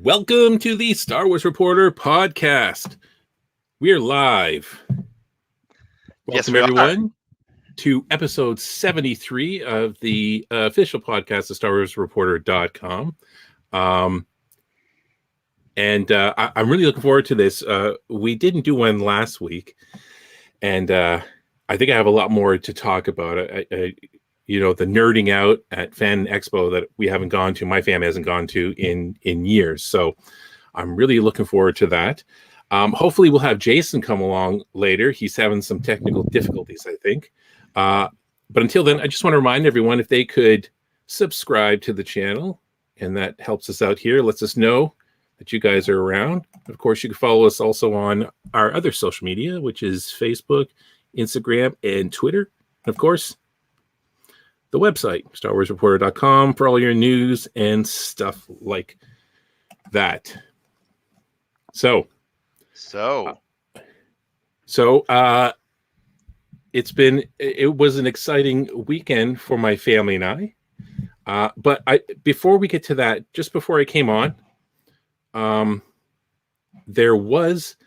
Welcome to the Star Wars Reporter podcast. We are live. Welcome, everyone, to episode 73 of the official podcast of StarWarsReporter.com. I'm really looking forward to this. We didn't do one last week, and I think I have a lot more to talk about. The nerding out at FanExpo that we haven't gone to, my family hasn't gone to in years. So I'm really looking forward to that. Hopefully we'll have Jason come along later. He's having some technical difficulties, I think. But until then, I just want to remind everyone if they could subscribe to the channel, and that helps us out here, lets us know that you guys are around. Of course, you can follow us also on our other social media, which is Facebook, Instagram, and Twitter. And of course, the website, StarWarsReporter.com, for all your news and stuff like that. So it was an exciting weekend for my family and I. But before we get to that, just before I came on, there was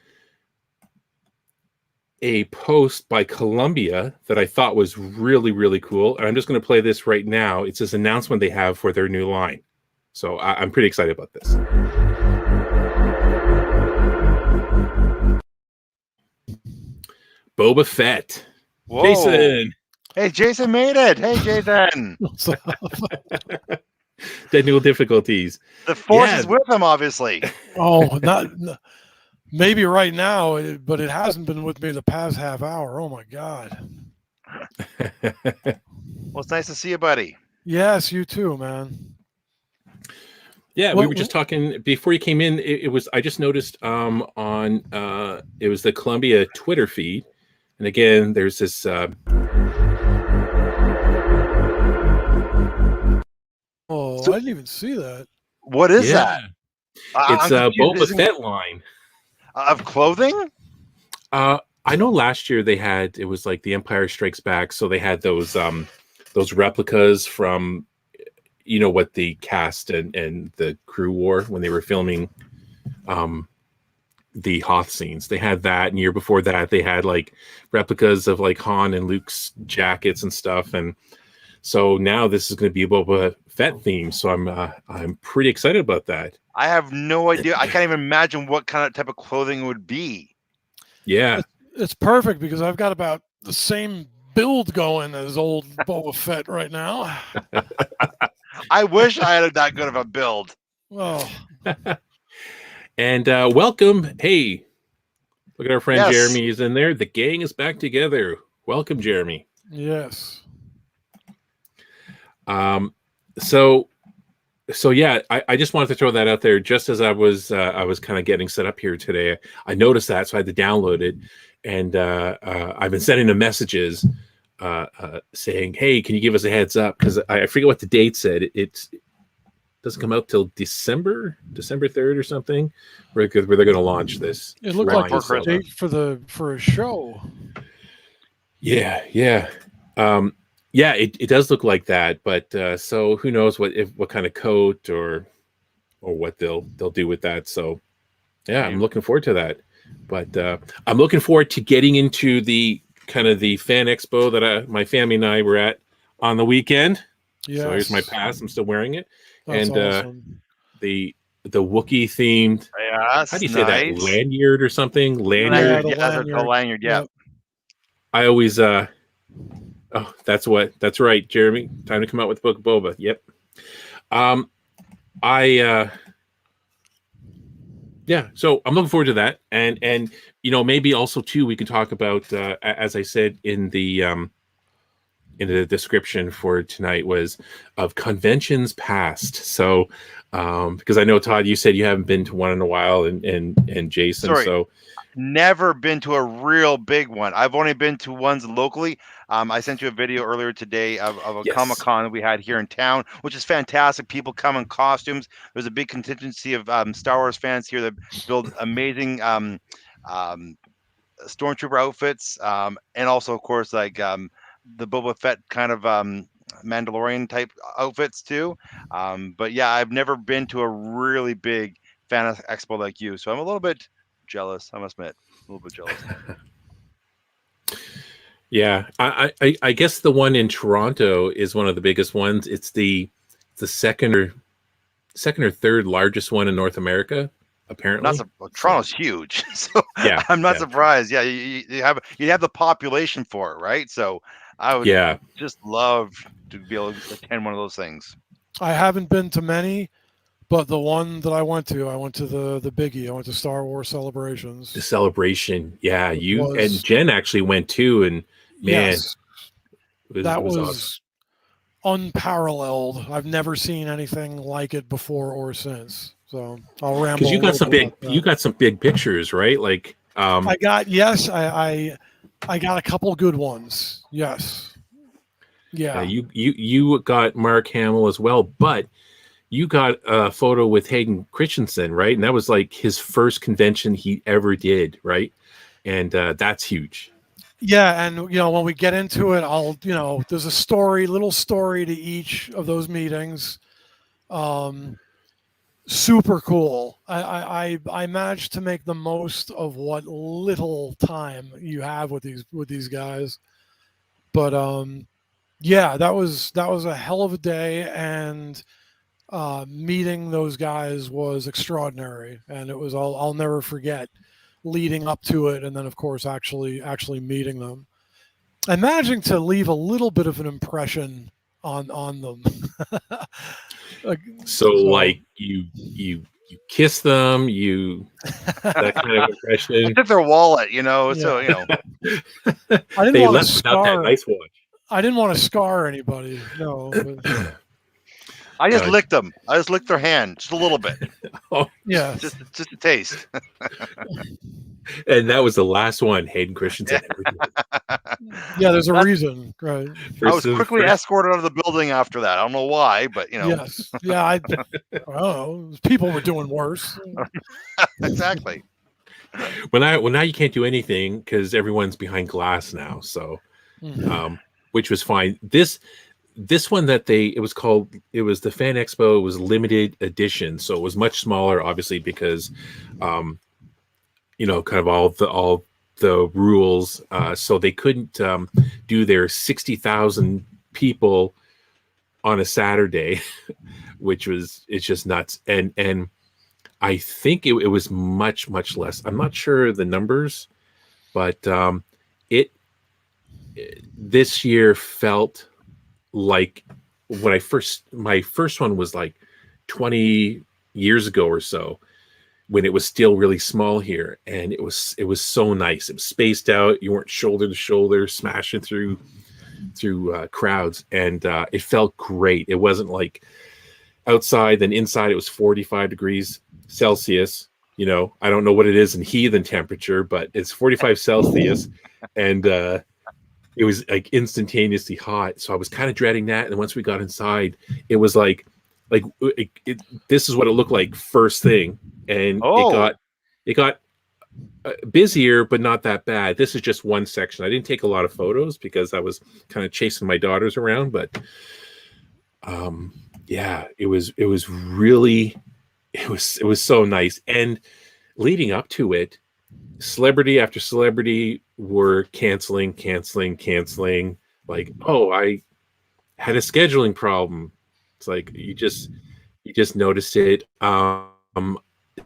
a post by Columbia that I thought was really, really cool. And I'm just going to play this right now. It's this announcement they have for their new line. So I'm pretty excited about this. Boba Fett. Whoa. Jason. Hey, Jason made it. Hey, Jason. What's up? Technical difficulties. The force is with him, obviously. Oh, not maybe right now, but it hasn't been with me the past half hour. Oh my God. Well, it's nice to see you, buddy. Yes, you too, man. Yeah, we were just talking before you came in. It was I just noticed on it was the Columbia Twitter feed, and again, there's this. Oh, I didn't even see that. What is that? It's a Boba Fett line of clothing. I know last year it was like The Empire Strikes Back, so they had those replicas from, what the cast and the crew wore when they were filming the Hoth scenes. They had that, and the year before that they had like replicas of like Han and Luke's jackets and stuff, and so now this is going to be a Boba Fett theme. So I'm pretty excited about that. I have no idea. I can't even imagine what kind of type of clothing it would be. Yeah, it's perfect because I've got about the same build going as old Boba Fett right now. I wish I had that good of a build. Oh. And welcome. Hey, look at our friend Jeremy is in there. The gang is back together. Welcome, Jeremy. Yes. So yeah, I just wanted to throw that out there just as I was kind of getting set up here today. I noticed that, so I had to download it, and I've been sending them messages saying, "Hey, can you give us a heads up?" Because I forget what the date said. It doesn't come out till December 3rd or something, where they're going to launch this. It looked like a date for a show. Yeah. Yeah, it does look like that, but so who knows what kind of coat or what they'll do with that. So yeah, I'm looking forward to that. But I'm looking forward to getting into the kind of the fan expo that my family and I were at on the weekend. Yes. So here's my pass. I'm still wearing it. That's and awesome. The Wookiee themed. Yes, how do you say that? Lanyard or something? Lanyard. Lanyard. Yeah. I always oh, that's right, Jeremy. Time to come out with the Book of Boba. Yep. So I'm looking forward to that. And maybe also too, we can talk about as I said in the description for tonight was of conventions past. So because I know, Todd, you said you haven't been to one in a while, and Jason. Sorry. So never been to a real big one. I've only been to ones locally. I sent you a video earlier today of a Comic-Con that we had here in town, which is fantastic. People come in costumes. There's a big contingency of Star Wars fans here that build amazing stormtrooper outfits, and also, of course, like the Boba Fett kind of Mandalorian type outfits too. But yeah, I've never been to a really big Fan Expo like you. So I'm a little bit jealous. I must admit, a little bit jealous. Yeah, I guess the one in Toronto is one of the biggest ones. It's the second or third largest one in North America, apparently. Toronto's huge, so Yeah, I'm not yeah. surprised. Yeah, you have the population for it, right? So I would just love to be able to attend one of those things. I haven't been to many, but the one that I went to the biggie. I went to Star Wars Celebrations. The celebration, yeah. And Jen actually went too, and man, yes, it was awesome. Unparalleled. I've never seen anything like it before or since. So I'll ramble. Because you got some big pictures, right? Like I got I got a couple good ones. Yes. Yeah. You got Mark Hamill as well, but you got a photo with Hayden Christensen, right? And that was like his first convention he ever did, right? And that's huge. Yeah, and when we get into it, there's a little story to each of those meetings. Super cool. I managed to make the most of what little time you have with these guys. But yeah, that was a hell of a day, and meeting those guys was extraordinary, and it was I'll never forget leading up to it, and then of course actually meeting them. I'm managing to leave a little bit of an impression on them. So like you kiss them, that kind of impression. I took their wallet, Yeah. so I didn't they want left to without that nice watch. I didn't want to scar anybody. No. But... I just licked them. I just licked their hand just a little bit. Oh, yeah, just a taste. And that was the last one, Hayden Christensen. Yeah, there's a reason, right? I was quickly escorted out of the building after that. I don't know why, but Yes, yeah, I don't know. People were doing worse. Exactly. Well, now you can't do anything because everyone's behind glass now. So, which was fine. This one it was the Fan Expo. It was limited edition, so it was much smaller, obviously, because kind of all the rules. So they couldn't do their 60,000 people on a Saturday, it's just nuts. And I think it was much less. I'm not sure the numbers, but this year felt like when my first one was like 20 years ago or so, when it was still really small here, and it was so nice. It was spaced out. You weren't shoulder to shoulder smashing through crowds, and it felt great. It wasn't like outside, then inside it was 45 degrees Celsius. I don't know what it is in heathen temperature, but it's 45 Celsius, and it was like instantaneously hot. So I was kind of dreading that. And once we got inside, it was like this is what it looked like first thing. And it got busier, but not that bad. This is just one section. I didn't take a lot of photos because I was kind of chasing my daughters around, but yeah, it was so nice. And leading up to it, celebrity after celebrity were canceling. Like, oh, I had a scheduling problem. It's like you just noticed it.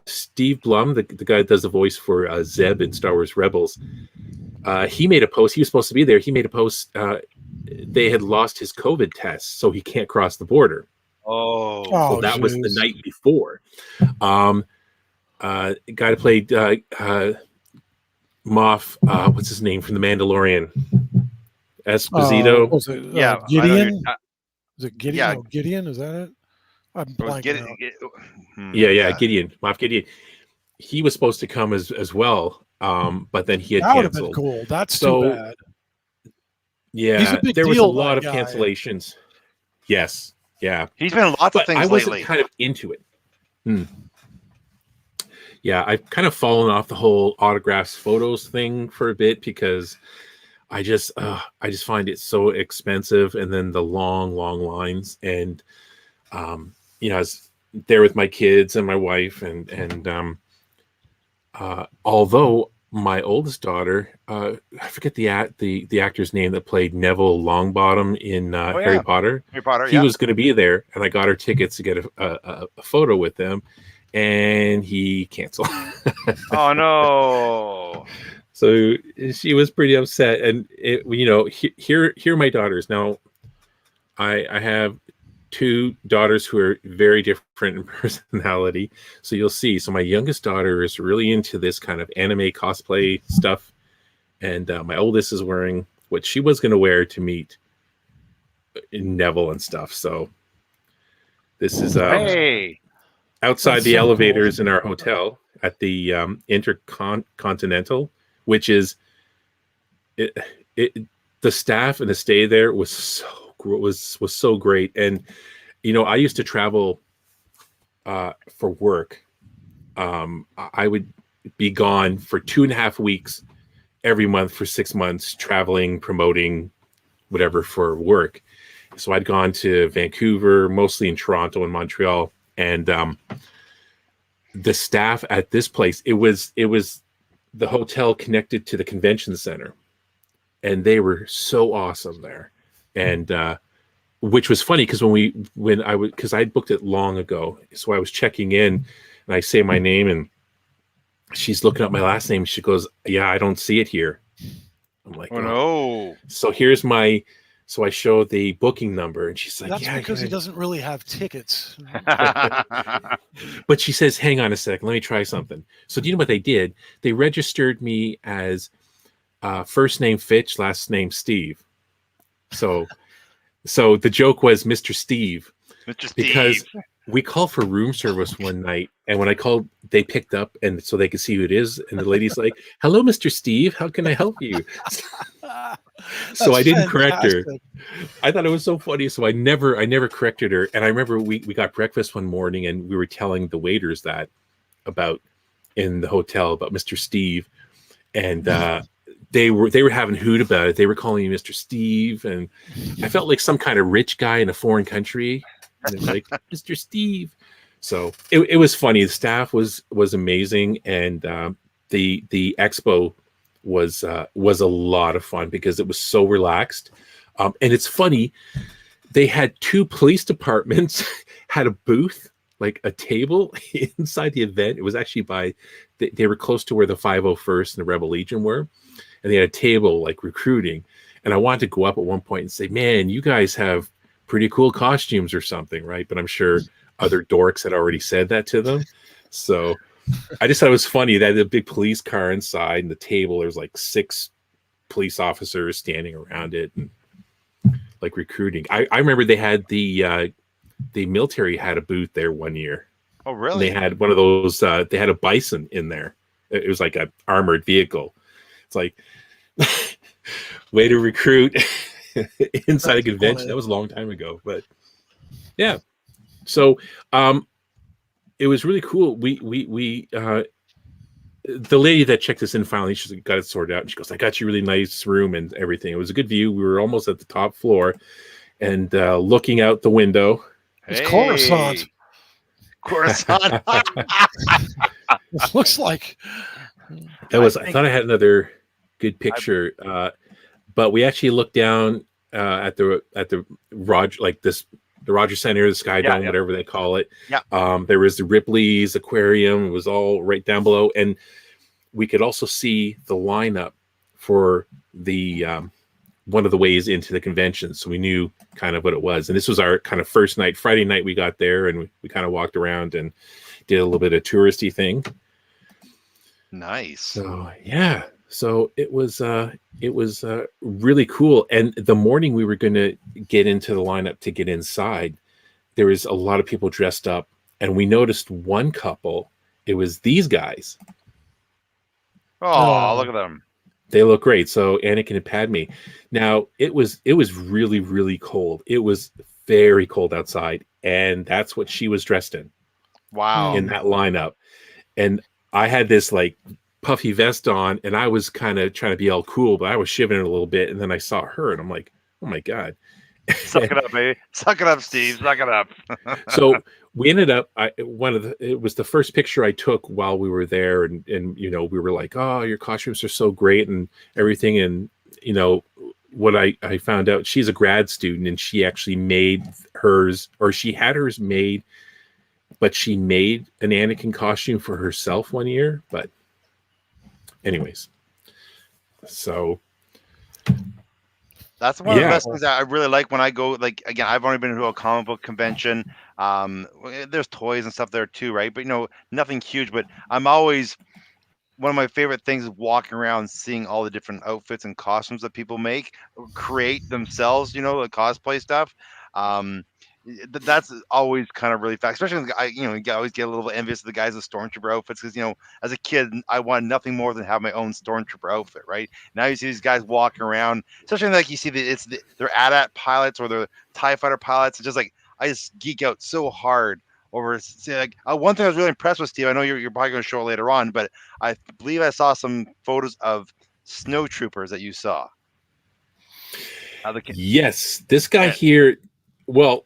Steve Blum, the guy that does the voice for Zeb in Star Wars Rebels, he made a post. He was supposed to be there. He made a post. They had lost his COVID test, so he can't cross the border. So that was the night before. The guy that played Moff, what's his name from The Mandalorian? Esposito. Gideon. Is it Gideon? Yeah. No, Gideon, is that it? I'm blanking out. Yeah, Gideon. Moff Gideon. He was supposed to come as well, but then he had canceled. That would have been cool. That's too bad. Yeah, there was a lot of cancellations. Yes, yeah. He's been in lots of things I wasn't lately. Kind of into it. Yeah, I've kind of fallen off the whole autographs, photos thing for a bit because I just find it so expensive, and then the long lines, and there with my kids and my wife, and although my oldest daughter, I forget the actor's name that played Neville Longbottom in Harry Potter. Harry Potter, he was going to be there, and I got her tickets to get a photo with them, and he canceled. Oh no! So she was pretty upset, and here are my daughters. Now, I have two daughters who are very different in personality. So you'll see. So my youngest daughter is really into this kind of anime cosplay stuff. And my oldest is wearing what she was going to wear to meet Neville and stuff. So this is outside the elevators in our hotel at the Intercontinental, which is the staff and the stay there was so great. And I used to travel for work. I would be gone for 2.5 weeks every month for 6 months, traveling, promoting, whatever for work. So I'd gone to Vancouver, mostly in Toronto and Montreal, and the staff at this place, it was the hotel connected to the convention center, and they were so awesome there. And which was funny because because I booked it long ago, so I was checking in, and I say my name, and she's looking up my last name. She goes, "Yeah, I don't see it here." I'm like, "Oh no!" So I show the booking number, and she's like, "That's yeah, because he doesn't really have tickets." But she says, "Hang on a sec, let me try something." So do you know what they did? They registered me as first name Fitch, last name Steve. So the joke was Mr. Steve. Mr. Steve. Because we called for room service one night, and when I called, they picked up, and so they could see who it is. And the lady's like, "Hello, Mr. Steve. How can I help you?" So I didn't correct her. I thought it was so funny. So I never corrected her. And I remember we got breakfast one morning, and we were telling the waiters that about in the hotel about Mr. Steve, and they were having hoot about it. They were calling me Mr. Steve, and I felt like some kind of rich guy in a foreign country. And they're like, "Mr. Steve." So it was funny. The staff was amazing, and the expo was a lot of fun because it was so relaxed. And it's funny, they had two police departments had a booth, like a table inside the event. It was actually they were close to where the 501st and the Rebel Legion were, and they had a table like recruiting. And I wanted to go up at one point and say, "Man, you guys have pretty cool costumes or something," right? But I'm sure other dorks had already said that to them. So I just thought it was funny that the big police car inside, and the table, there's like 6 police officers standing around it and like recruiting. I remember they had the military had a booth there one year. Oh, really? And they had one of those, they had a bison in there. It was like an armored vehicle. It's like, way to recruit inside a convention. That was a long time ago, but yeah. So it was really cool. We the lady that checked us in finally, she got it sorted out, and she goes, "I got you a really nice room and everything." It was a good view. We were almost at the top floor, and looking out the window. It's Coruscant. Coruscant. It looks like That was. I thought I had another good picture, but we actually looked down at the Roger, like this. The Rogers Center, the Sky Dome, whatever they call it. Yeah. There was the Ripley's Aquarium. It was all right down below. And we could also see the lineup for the one of the ways into the convention. So we knew kind of what it was. And this was our kind of first night. Friday night we got there, and we kind of walked around and did a little bit of touristy thing. Nice. So yeah. So it was really cool. And the morning we were going to get into the lineup to get inside, there was a lot of people dressed up, and we noticed one couple. It was these guys. Oh, look at them. They look great. So Anakin and Padme. Now it was really, really cold. It was very cold outside, and that's what she was dressed in. Wow. In that lineup. And I had this like puffy vest on, and I was kind of trying to be all cool, but I was shivering a little bit. And then I saw her, and I'm like, "Oh my God." Suck it up, baby. Suck it up, Steve. Suck it up. So we ended up. It was the first picture I took while we were there, and we were like, "Oh, your costumes are so great and everything." And what I found out, she's a grad student, and she actually made hers, or she had hers made, but she made an Anakin costume for herself one year. But anyways, so. That's one of the best things that I really like when I go. Like, again, I've only been to a comic book convention. There's toys and stuff there too, right? But nothing huge. But I'm always, one of my favorite things is walking around, seeing all the different outfits and costumes that people create themselves. The cosplay stuff. That's always kind of really fast, especially you always get a little envious of the guys with stormtrooper outfits, because as a kid I wanted nothing more than have my own stormtrooper outfit. Right now you see these guys walking around, especially like you see they're AT-AT pilots or they're TIE fighter pilots. It's just like I just geek out so hard over. Like one thing I was really impressed with, Steve. I know you're probably going to show it later on, but I believe I saw some photos of snow troopers that you saw. Yes, this guy here. Well.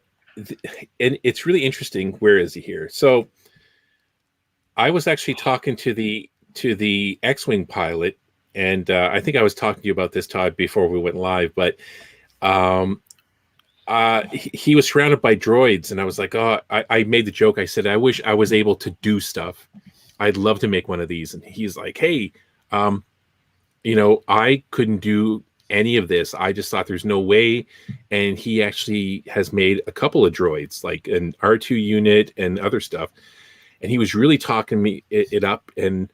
And it's really interesting. Where is he here? So I was actually talking to the X-Wing pilot, and I think I was talking to you about this, Todd, before we went live, but he was surrounded by droids, and I was like, I made the joke. I said, I wish I was able to do stuff. I'd love to make one of these. And he's like, hey, I couldn't do any of this. I just thought there's no way. And he actually has made a couple of droids, like an R2 unit and other stuff. And he was really talking me it up. And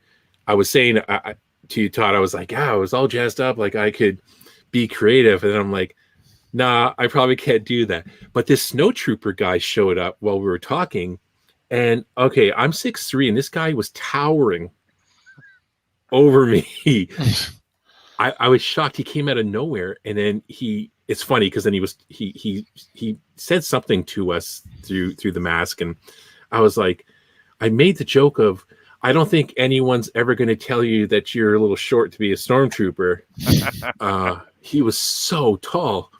I was saying to you, Todd, I was like, I was all jazzed up, like I could be creative. And then I'm like, nah, I probably can't do that. But this snow trooper guy showed up while we were talking. And okay, I'm 6'3", and this guy was towering over me. I was shocked. He came out of nowhere, and then it's funny because then he said something to us through the mask, and I was like, I made the joke of, I don't think anyone's ever going to tell you that you're a little short to be a stormtrooper. He was so tall.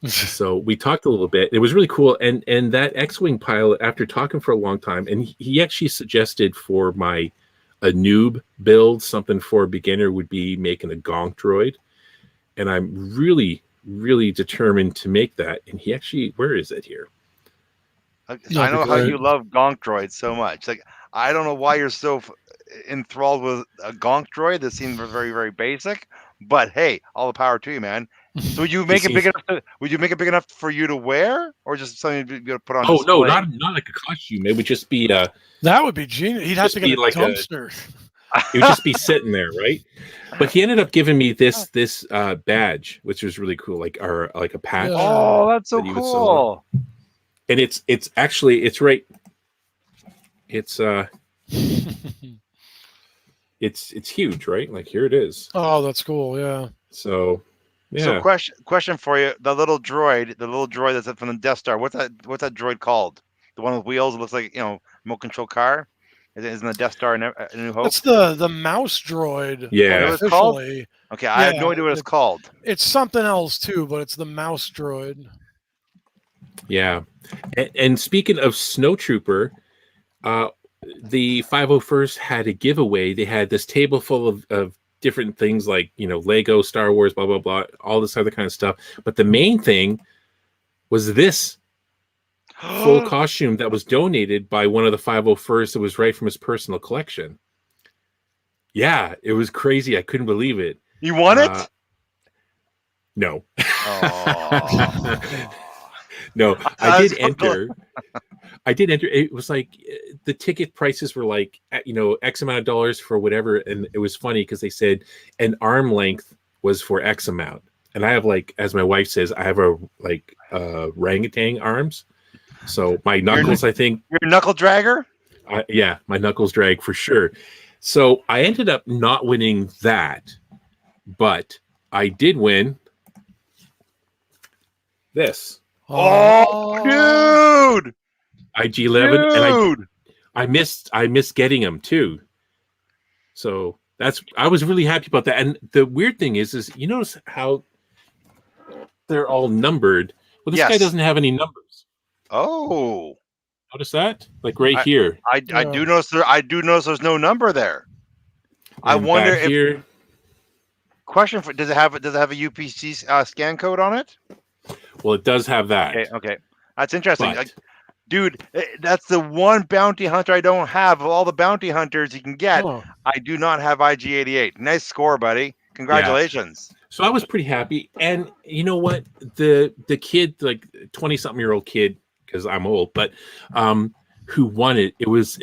So we talked a little bit. It was really cool. And that X-Wing pilot, after talking for a long time, and he actually suggested for a noob build, something for a beginner would be making a gonk droid. And I'm really, really determined to make that. And he actually, where is it here? I know how you love gonk droids so much. Like, I don't know why you're so enthralled with a gonk droid that seems very, very basic, but hey, all the power to you, man. So would you make it big enough? Would you make it big enough for you to wear, or just something to put on? Oh display? No, not like a costume. It would just be that would be genius. He'd have to get a like dumpster. It would just be sitting there, right? But he ended up giving me this badge, which was really cool, like a patch. Oh, that's so cool! And it's actually right. It's it's huge, right? Like here it is. Oh, that's cool. Yeah. So. Yeah. So question for you: the little droid that's from the Death Star. What's that droid called? The one with wheels. It looks like remote control car. Isn't the Death Star in A New Hope? That's the mouse droid. Yeah. What it's called? Okay, I have no idea what it's called. It's something else too, but it's the mouse droid. Yeah. And speaking of Snow Trooper, the 501st had a giveaway. They had this table full of different things like, Lego, Star Wars, blah, blah, blah, all this other kind of stuff. But the main thing was this full costume that was donated by one of the 501st. It was right from his personal collection. Yeah, it was crazy. I couldn't believe it. You won it? No. Oh. No, I did enter. I did enter. It was like the ticket prices were like, X amount of dollars for whatever. And it was funny because they said an arm length was for X amount. And I have, like, as my wife says, I have orangutan arms. So my knuckles, I think. You're a knuckle dragger? Yeah, my knuckles drag for sure. So I ended up not winning that, but I did win this. Oh, dude! IG-11, and I missed getting them too. So I was really happy about that. And the weird thing is you notice how they're all numbered. Well, this guy doesn't have any numbers. Oh, notice that? Like right here. I do notice there's no number there. And I wonder if here. Question for does it have a UPC scan code on it? Well, it does have that. Okay. That's interesting. But, dude, that's the one bounty hunter I don't have. Of all the bounty hunters you can get, I do not have IG-88. Nice score, buddy. Congratulations. Yeah. So I was pretty happy. And you know what? The kid, like 20-something-year-old kid, because I'm old, but who won it, it was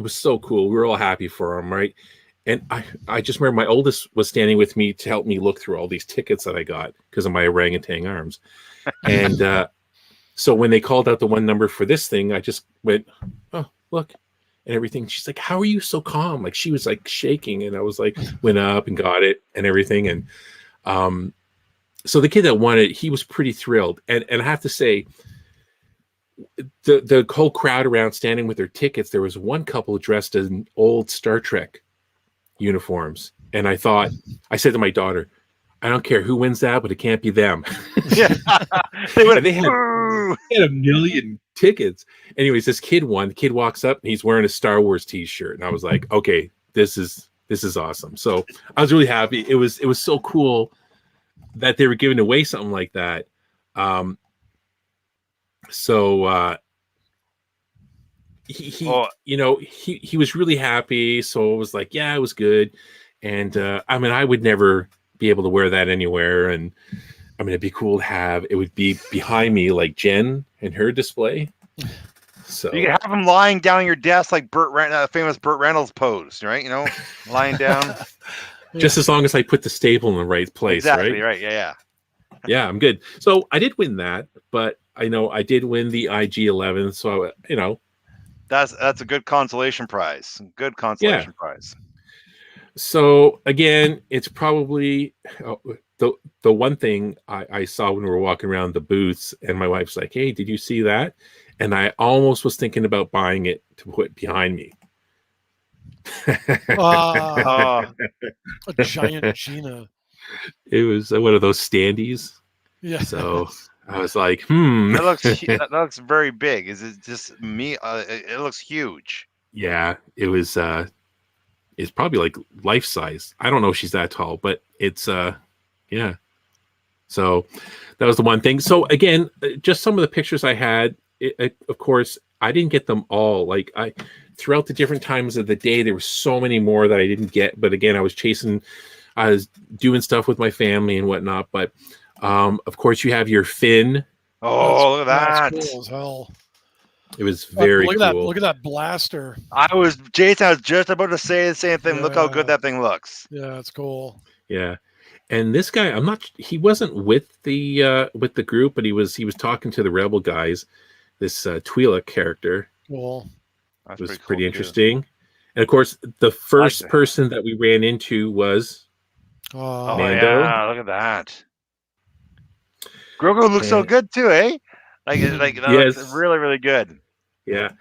so cool. We were all happy for him, right? And I just remember my oldest was standing with me to help me look through all these tickets that I got because of my orangutan arms. And so when they called out the one number for this thing, I just went, oh, look, and everything. She's like, how are you so calm? Like she was like shaking, and I was like, went up and got it and everything. And so the kid that won it, he was pretty thrilled. And I have to say, the whole crowd around standing with their tickets, there was one couple dressed in old Star Trek uniforms, and I said to my daughter, I don't care who wins that, but it can't be them. Yeah. they had a million tickets. Anyways, this kid won. The kid walks up and he's wearing a Star Wars t-shirt, and I was like, okay, this is awesome. So I was really happy. It was so cool that they were giving away something like that. He was really happy. So it was like, yeah, it was good. And I mean, I would never be able to wear that anywhere. And I mean, it'd be cool to have. It would be behind me, like Jen and her display. So you can have him lying down on your desk, like famous Burt Reynolds pose, right? You know, lying down. Just as long as I put the staple in the right place, exactly, right? Yeah. Yeah, I'm good. So I did win that, but I know I did win the IG-11. So that's a good consolation prize. Good consolation prize. So again, it's probably the one thing I saw when we were walking around the booths, and my wife's like, "Hey, did you see that?" And I almost was thinking about buying it to put behind me. A giant Gina. It was one of those standees. Yeah. So I was like, That looks very big. Is it just me? It looks huge. Yeah, it was. It's probably like life size. I don't know if she's that tall, but it's yeah. So that was the one thing. So again, just some of the pictures I had. Of course, I didn't get them all. Like throughout the different times of the day, there were so many more that I didn't get. But again, I was doing stuff with my family and whatnot. But of course, you have your Finn. Oh, look at that! That's cool as hell. It was very cool. Look at that blaster. Jason, I was just about to say the same thing. Yeah. Look how good that thing looks. Yeah, it's cool. Yeah. And this guy, he wasn't with the group, but he was talking to the Rebel guys, this Twi'lek character. Cool. It was pretty interesting. And of course, the first person that we ran into was Mando. Yeah, look at that. Grogu looks so good too, eh? Like that looks really, really good. Yeah.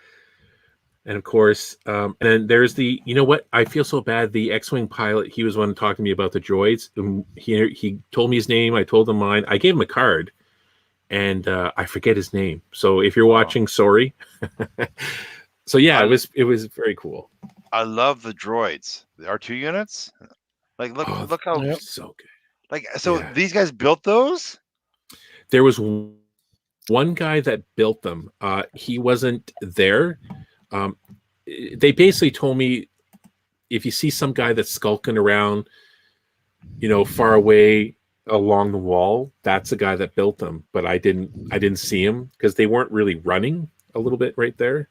And of course, and then there's you know what? I feel so bad. The X-Wing pilot, he was one talking to me about the droids. He told me his name. I told him mine. I gave him a card, and I forget his name. So if you're watching, sorry. So yeah, it was very cool. I love the droids. The R2 units. Like look how so good. Like these guys built those? There was one guy that built them. He wasn't there. They basically told me if you see some guy that's skulking around, far away along the wall, that's the guy that built them. But I didn't see him because they weren't really running a little bit right there.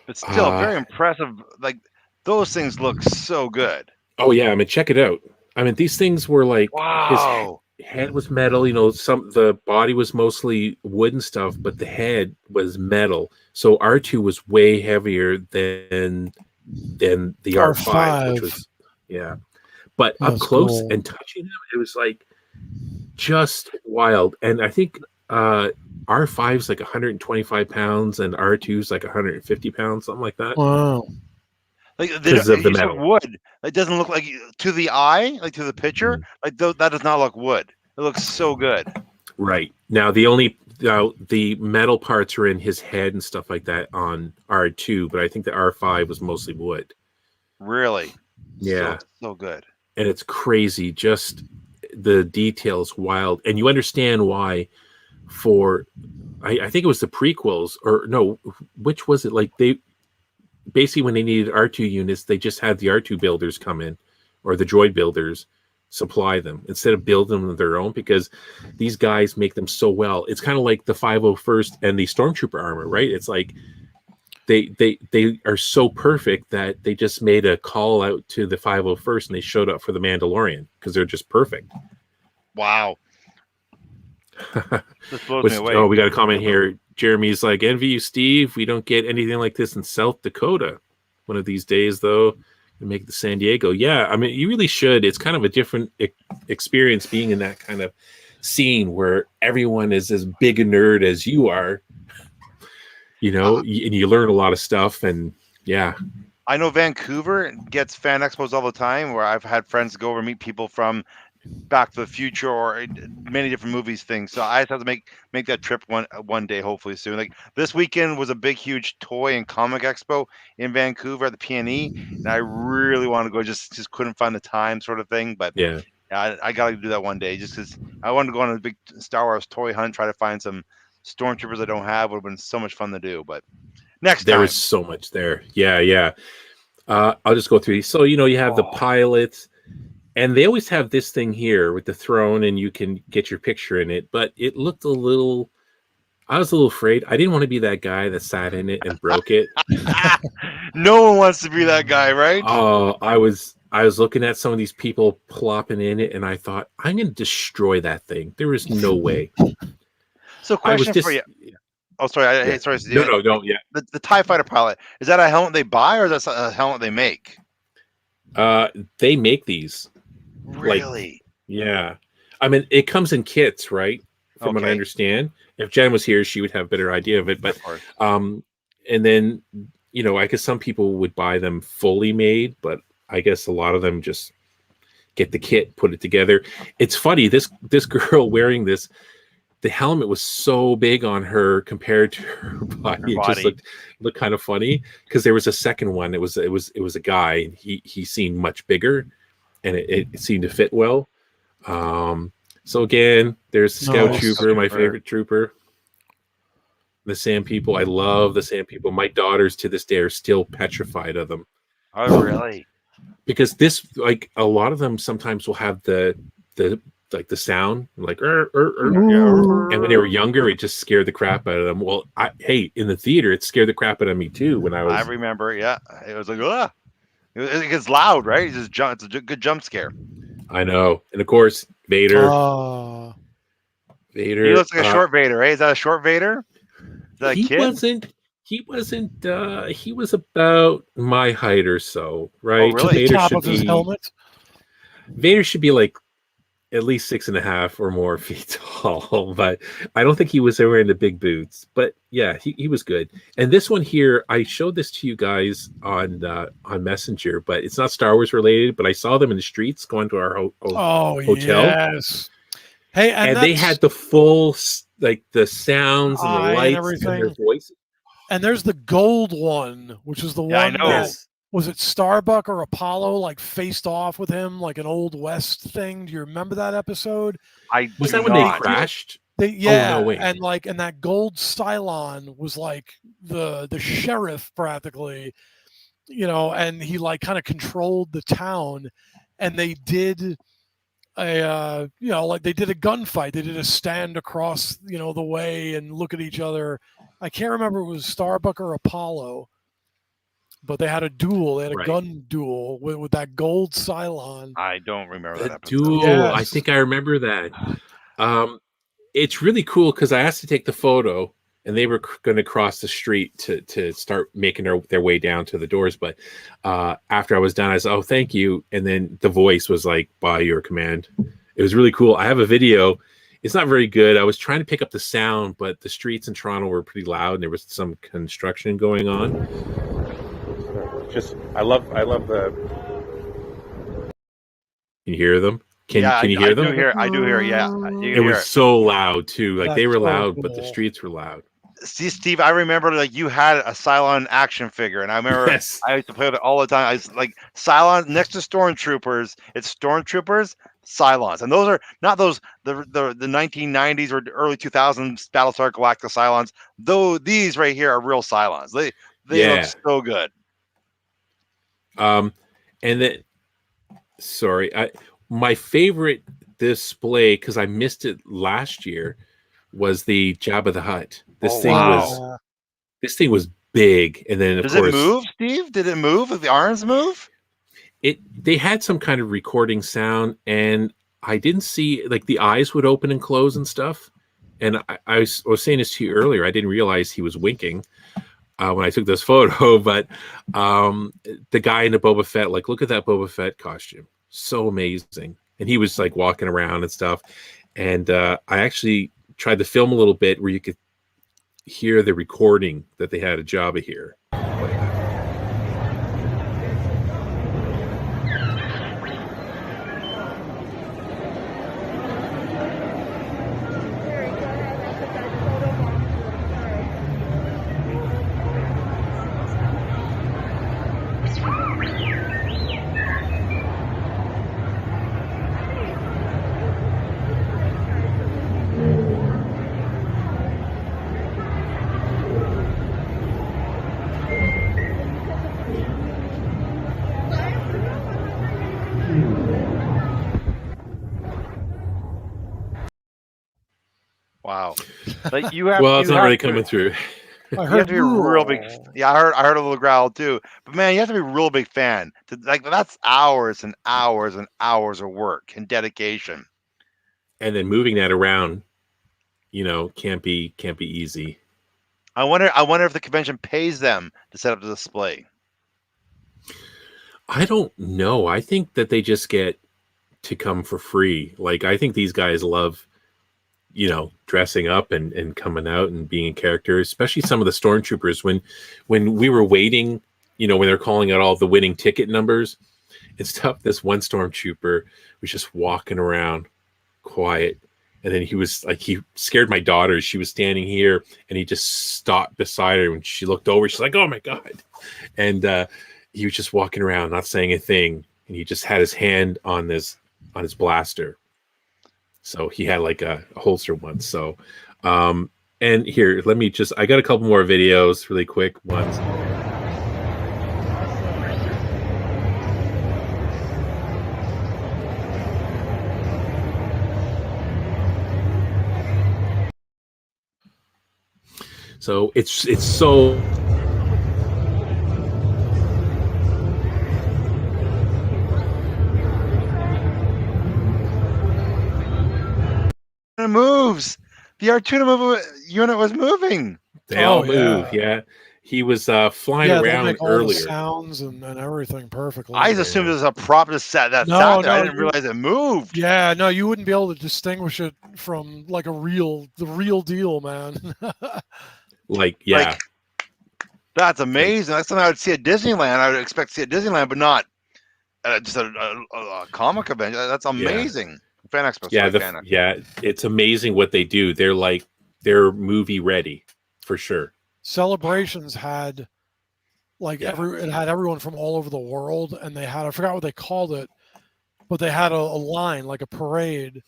But still very impressive. Like those things look so good. Oh yeah, I mean check it out. I mean these things were like wow. His head was metal, the body was mostly wood and stuff, but the head was metal. So R2 was way heavier than the R5, which was But up close and touching him, it was like just wild. And I think R5's like 125 pounds and R2's like 150 pounds, something like that. Wow. Like the metal. Wood. It doesn't look like to the eye, like to the picture. Like that does not look wood. It looks so good. Right. Now the metal parts are in his head and stuff like that on R2, but I think the R5 was mostly wood. Really? Yeah. So good. And it's crazy. Just the details wild. And you understand why for I think it was the prequels, or no, which was it? Like they basically, when they needed R2 units, they just had the R2 builders come in, or the droid builders supply them instead of building them their own, because these guys make them so well. It's kind of like the 501st and the Stormtrooper armor, right? It's like they are so perfect that they just made a call out to the 501st and they showed up for the Mandalorian because they're just perfect. Wow. This blows me away. Oh, we got a comment here. Jeremy's like, envy you, Steve. We don't get anything like this in South Dakota. One of these days, though, we make it to San Diego. Yeah, I mean, you really should. It's kind of a different experience being in that kind of scene where everyone is as big a nerd as you are, you know, and you learn a lot of stuff. And yeah. I know Vancouver gets fan expos all the time, where I've had friends go over and meet people from Back to the Future or many different movies things. So I just have to make that trip one day, hopefully soon. Like this weekend was a big, huge toy and comic expo in Vancouver at the PNE, and I really want to go. Just couldn't find the time, sort of thing. But yeah, I got to do that one day, just because I wanted to go on a big Star Wars toy hunt, try to find some stormtroopers I don't have. Would have been so much fun to do. But next time, there is so much there. Yeah. I'll just go through these. So, you know, you have the pilots. And they always have this thing here with the throne, and you can get your picture in it. But it looked I was a little afraid. I didn't want to be that guy that sat in it and broke it. No one wants to be that guy, right? Oh, I was looking at some of these people plopping in it, and I thought, I'm going to destroy that thing. There is no way. So, question for you. Oh, sorry. Yeah. Sorry. No. Yeah. The TIE fighter pilot, is that a helmet they buy, or is that a helmet they make? They make these. Really? Like, yeah. I mean, it comes in kits, right? From what I understand. If Jen was here, she would have a better idea of it. But and then, you know, I guess some people would buy them fully made, but I guess a lot of them just get the kit, put it together. It's funny, this girl wearing this, the helmet was so big on her compared to her body. It just looked kind of funny, because there was a second one. It was a guy, and he seemed much bigger, and it seemed to fit well. So again, there's the Scout Trooper, my favorite trooper. The Sand People. I love the Sand People. My daughters to this day are still petrified of them. Oh, really? Because this, like, a lot of them sometimes will have the sound, like, and when they were younger, it just scared the crap out of them. Well, in the theater, it scared the crap out of me too when I was. I remember, yeah, it was like, ugh. It gets loud, right? It's a good jump scare. I know, and of course, Vader. Vader. He looks like a short Vader, right? Is that a short Vader? Is that a kid? He wasn't. He was about my height or so, right? Oh, really? The top of his helmet. Vader should be like at least 6.5 or more feet tall, but I don't think he was wearing the big boots. But yeah, he was good. And this one here, I showed this to you guys on Messenger, but it's not Star Wars related. But I saw them in the streets going to our hotel. Yes. Hey, and they had the full, like, the sounds and the lights and their voices. And there's the gold one, which is the one. I know. That, was it Starbuck or Apollo, like, faced off with him like an Old West thing? Do you remember that episode? Was that when they crashed? No way. And that gold Cylon was like the sheriff practically, you know, and he like kind of controlled the town, and they did they did a gunfight. They did a stand across, you know, the way and look at each other. I can't remember if it was Starbuck or Apollo, but they had a duel. They had a gun duel with that gold Cylon. I don't remember that duel. Yes. I think I remember that. It's really cool because I asked to take the photo, and they were going to cross the street to start making their way down to the doors. But after I was done, I said, "Oh, thank you." And then the voice was like, "By your command." It was really cool. I have a video. It's not very good. I was trying to pick up the sound, but the streets in Toronto were pretty loud, and there was some construction going on. I love the. Can you hear them? Can you hear them? I do hear. Yeah, you It can hear was it. so loud too. Like they That's were so loud, but the cool. streets were loud. See, Steve, I remember like you had a Cylon action figure, and I remember Yes. I used to play with it all the time. I was like Cylon next to Stormtroopers. It's Stormtroopers, Cylons, and those are not those the 1990s or early 2000s Battlestar Galactica Cylons. Though these right here are real Cylons. They look Yeah. so good. And then, sorry, my favorite display, because I missed it last year, was the Jabba the Hutt. This thing was big, and then of Does course it move, Steve? Did it move? Did the arms move? they had some kind of recording sound, and I didn't see, like, the eyes would open and close and stuff. And I was saying this to you earlier. I didn't realize he was winking when I took this photo, but the guy in the Boba Fett, like, look at that Boba Fett costume, so amazing. And he was like walking around and stuff. And I actually tried to film a little bit where you could hear the recording that they had a Jabba here. Wow. Like you have. Well, it's you not have really to- coming through. I You have heard to be a real big. Yeah, I heard a little growl too. But man, you have to be a real big fan. Like that's hours and hours and hours of work and dedication. And then moving that around, can't be easy. I wonder if the convention pays them to set up the display. I don't know. I think that they just get to come for free. Like, I think these guys love, dressing up and coming out and being in character, especially some of the stormtroopers. When we were waiting, when they're calling out all the winning ticket numbers and stuff, this one stormtrooper was just walking around quiet. And then he scared my daughter. She was standing here and he just stopped beside her. When she looked over, she's like, "Oh my God." And he was just walking around, not saying a thing. And he just had his hand on his blaster. So he had like a holster one. So, and here, I got a couple more videos really quick ones. So it's so It moves. The Artuna unit was moving. they all move. Yeah. He was flying around make all earlier. the sounds and everything perfectly. I just assumed it was a prop that sat there. I didn't realize it moved. Yeah, no, you wouldn't be able to distinguish it from like the real deal, man. That's amazing. That's something I would see at Disneyland. I would expect to see at Disneyland, but not just a comic event. That's amazing. FanExpo. Yeah, it's amazing what they do. They're movie ready for sure. Celebrations had it had everyone from all over the world, and they had, I forgot what they called it, but they had a line, like a parade,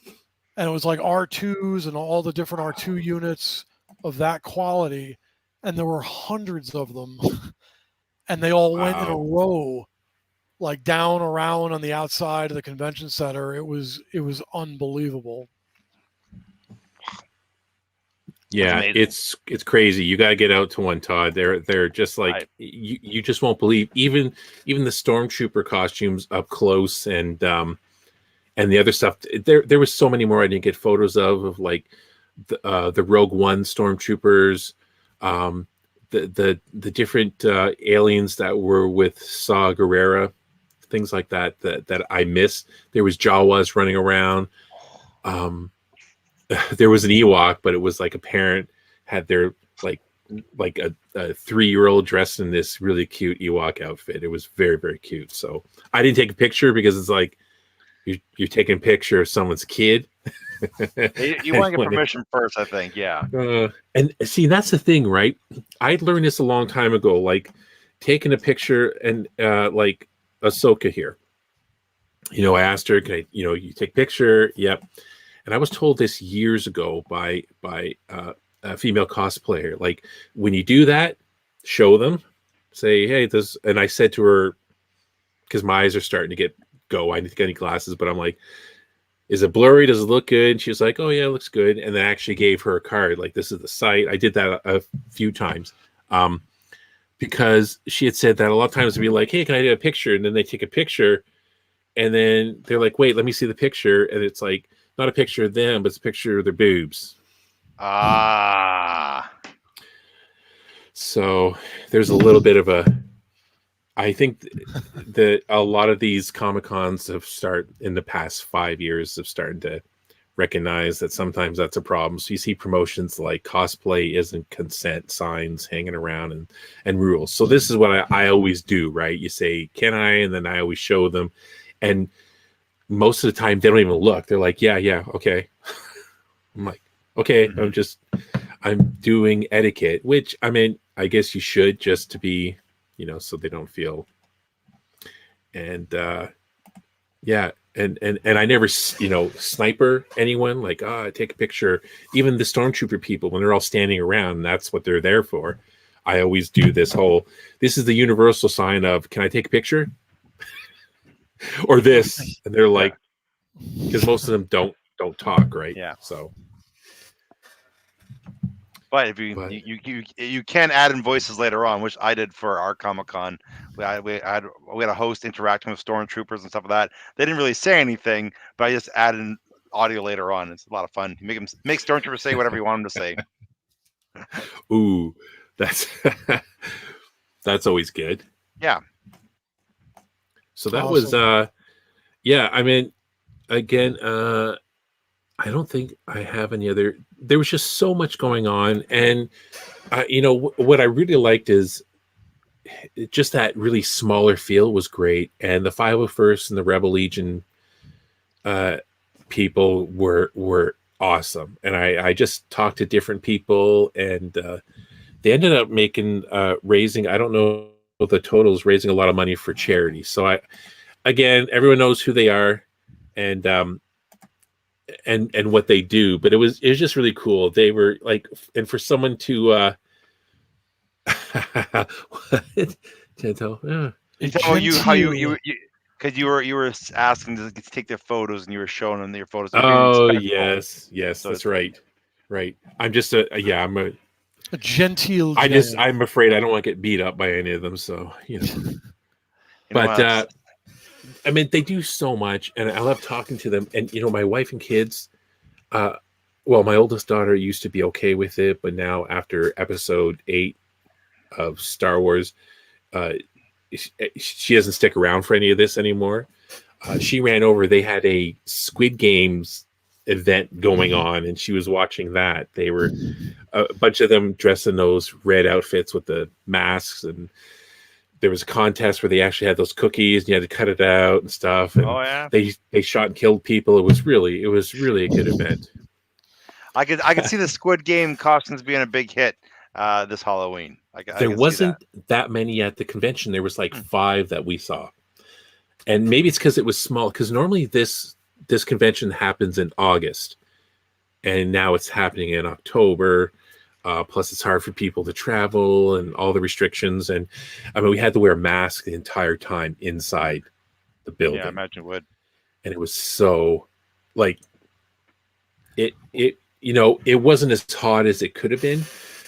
and it was like R2s and all the different R2 units of that quality, and there were hundreds of them, and they all went in a row, like down around on the outside of the convention center. It was unbelievable. Yeah, it's crazy. You got to get out to one, Todd. They're just like you just won't believe. Even the stormtrooper costumes up close and the other stuff. There was so many more I didn't get photos of like the Rogue One stormtroopers, the different aliens that were with Saw Gerrera, things like that I missed. There was Jawas running around. There was an Ewok, but it was like a parent had their like a 3-year-old dressed in this really cute Ewok outfit. It was very, very cute. So I didn't take a picture because it's like you're taking a picture of someone's kid. You want to get permission first, I think. Yeah. And see, that's the thing, right? I learned this a long time ago. Like taking a picture, and like Ahsoka here. I asked her, "Can I? You take a picture?" Yep. And I was told this years ago by a female cosplayer. Like when you do that, show them, say, "Hey, this." And I said to her, because my eyes are starting to go. I need to get any glasses, but I'm like, is it blurry? Does it look good? And she was like, oh yeah, it looks good. And then I actually gave her a card, like, this is the site. I did that a few times. Because she had said that a lot of times it'd be like, hey, can I do a picture? And then they take a picture and then they're like, wait, let me see the picture. And it's like, not a picture of them, but it's a picture of their boobs. So there's a little bit of I think that a lot of these Comic-Cons in the past 5 years have started to recognize that sometimes that's a problem. So you see promotions like cosplay isn't consent signs hanging around and rules. So this is what I always do, right? You say, can I? And then I always show them. And most of the time they don't even look. They're like, yeah, okay. I'm like, okay, I'm doing etiquette, which I mean, I guess you should, just to be, so they don't feel. And yeah, and I never, sniper anyone, like, take a picture. Even the stormtrooper people, when they're all standing around, that's what they're there for. I always do this is the universal sign of, can I take a picture? Or this, and they're like, because most of them don't talk, right? Yeah. So. But if you can add in voices later on, which I did for our Comic-Con. We had a host interacting with stormtroopers and stuff like that. They didn't really say anything, but I just added in audio later on. It's a lot of fun. You make stormtroopers say whatever you want them to say. Ooh, that's that's always good. Yeah. So that was I mean, again, I don't think I have any other. There was just so much going on, and what I really liked is just that really smaller feel was great, and the 501st and the Rebel Legion people were awesome, and I just talked to different people, and they ended up raising. I don't know the totals, raising a lot of money for charity. So everyone knows who they are, and what they do, but it was just really cool. They were like, and for someone to because you were asking to take their photos and you were showing them your photos. Oh yes, so that's right. I'm just I'm a genteel. I'm afraid I don't want to get beat up by any of them, so but I mean, they do so much, and I love talking to them. And my wife and kids, my oldest daughter used to be okay with it, but now after episode 8 of Star Wars, she doesn't stick around for any of this anymore. She ran over. They had a Squid Games event going on, and she was watching that. They were a bunch of them dressed in those red outfits with the masks, and there was a contest where they actually had those cookies and you had to cut it out and stuff. And they shot and killed people. It was really a good event. I could see the Squid Game costumes being a big hit this Halloween. There wasn't that many at the convention. There was like 5 that we saw. And maybe it's because it was small, because normally this convention happens in August. And now it's happening in October. Plus, it's hard for people to travel and all the restrictions. And I mean, we had to wear a mask the entire time inside the building. Yeah, I imagine it would. And it was so, like, it wasn't as hot as it could have been,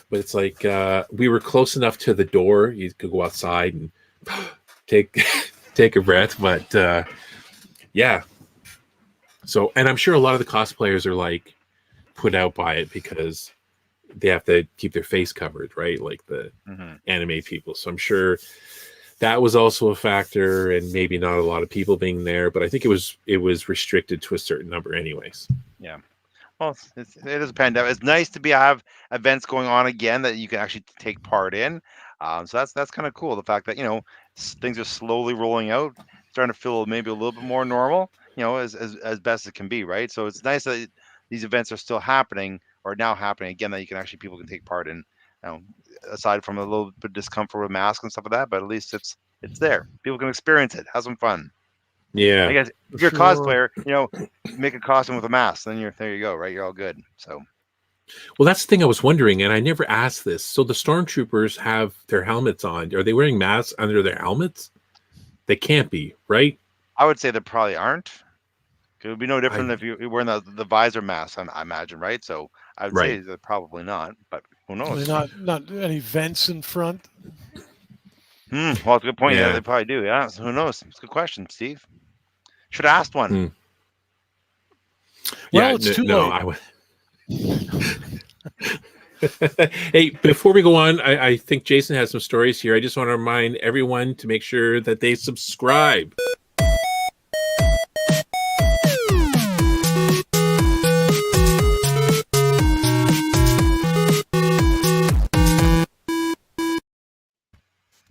but it's like we were close enough to the door. You could go outside and take a breath. But yeah. So, and I'm sure a lot of the cosplayers are like put out by it because they have to keep their face covered, right? Like the anime people. So I'm sure that was also a factor, and maybe not a lot of people being there, but I think it was restricted to a certain number anyways. Yeah. Well, it is a pandemic. It's nice to have events going on again that you can actually take part in. So that's kind of cool. The fact that, things are slowly rolling out, starting to feel maybe a little bit more normal. as best it can be, right? So it's nice that these events are still happening, or now happening again, that people can take part in. Aside from a little bit of discomfort with masks and stuff like that, but at least it's there. People can experience it, have some fun. Yeah. I guess if you're a cosplayer, make a costume with a mask, then there you go, right? You're all good. So. Well, that's the thing I was wondering, and I never asked this. So the stormtroopers have their helmets on. Are they wearing masks under their helmets? They can't be, right? I would say they probably aren't. It would be no different if you're wearing the visor mask, I imagine, right? So I would say they're probably not, but who knows? Not any vents in front. Well, it's a good point. Yeah, they probably do. Yeah, so who knows? It's a good question, Steve. Should have asked one. Well, it's too late. Hey, before we go on, I think Jason has some stories here. I just want to remind everyone to make sure that they subscribe.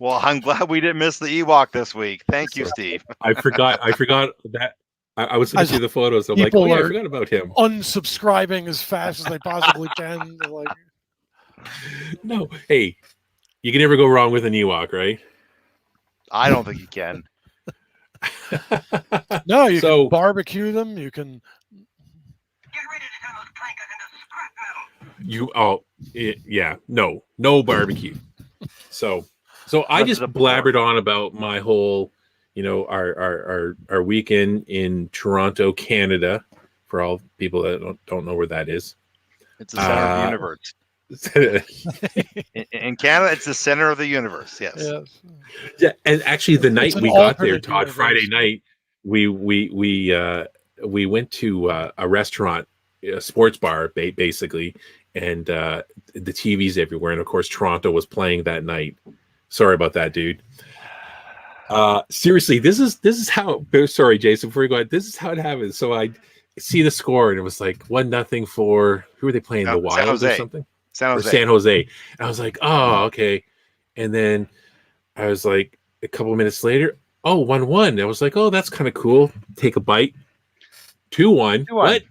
Well, I'm glad we didn't miss the Ewok this week. Thank you, Steve. I forgot that. I was looking through the photos. I'm like, oh yeah, I forgot about him. Unsubscribing as fast as they possibly can. Like, no, hey, you can never go wrong with an Ewok, right? I don't think you can. No, you can barbecue them. You can. Get ready to turn those clankers into scrap metal. No barbecue. So I just blabbered on about my whole, our weekend in Toronto, Canada, for all people that don't know where that is. It's the center of the universe. In Canada, it's the center of the universe. Yes. Yeah, and actually, the night we got there, Todd, Friday night, we went to a restaurant, a sports bar, basically, and the TVs everywhere, and of course, Toronto was playing that night. Sorry about that, dude. Seriously, this is how. Sorry, Jason. Before we go ahead, this is how it happens. So I see the score, and it was like 1-0 for who were they playing? The Wilds or something? San Jose. And I was like, oh, okay. And then I was like, a couple of minutes later, 1-1. I was like, oh, that's kind of cool. Take a bite. 2-1. What?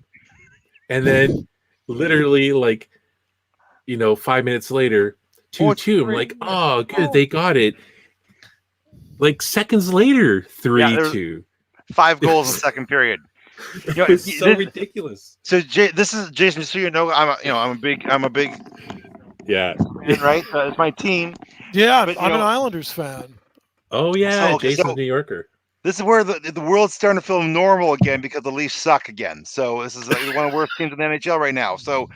And then literally 5 minutes later, 2-2. I'm like, oh, good. They got it. Like seconds later, 3-2. 5 goals in the second period. It's so ridiculous. So this is Jason. Just so you know, I'm a big yeah, right. It's my team. Yeah, but, I'm an Islanders fan. Oh yeah, Jason's New Yorker. This is where the world's starting to feel normal again because the Leafs suck again. So this is one of the worst teams in the NHL right now. So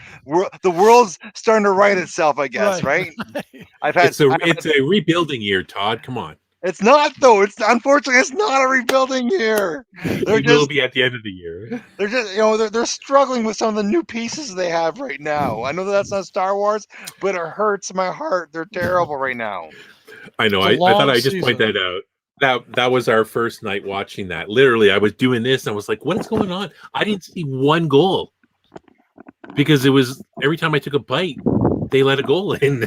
the world's starting to right itself, I guess. Right? It's a rebuilding year, Todd. Come on. It's not though. Unfortunately it's not a rebuilding year. It will be at the end of the year. They're just they're struggling with some of the new pieces they have right now. I know that's not Star Wars, but it hurts my heart. They're terrible right now. I know. I thought I'd just point that out. That was our first night watching that. Literally, I was doing this and I was like, what is going on? I didn't see one goal because it was every time I took a bite, they let a goal in.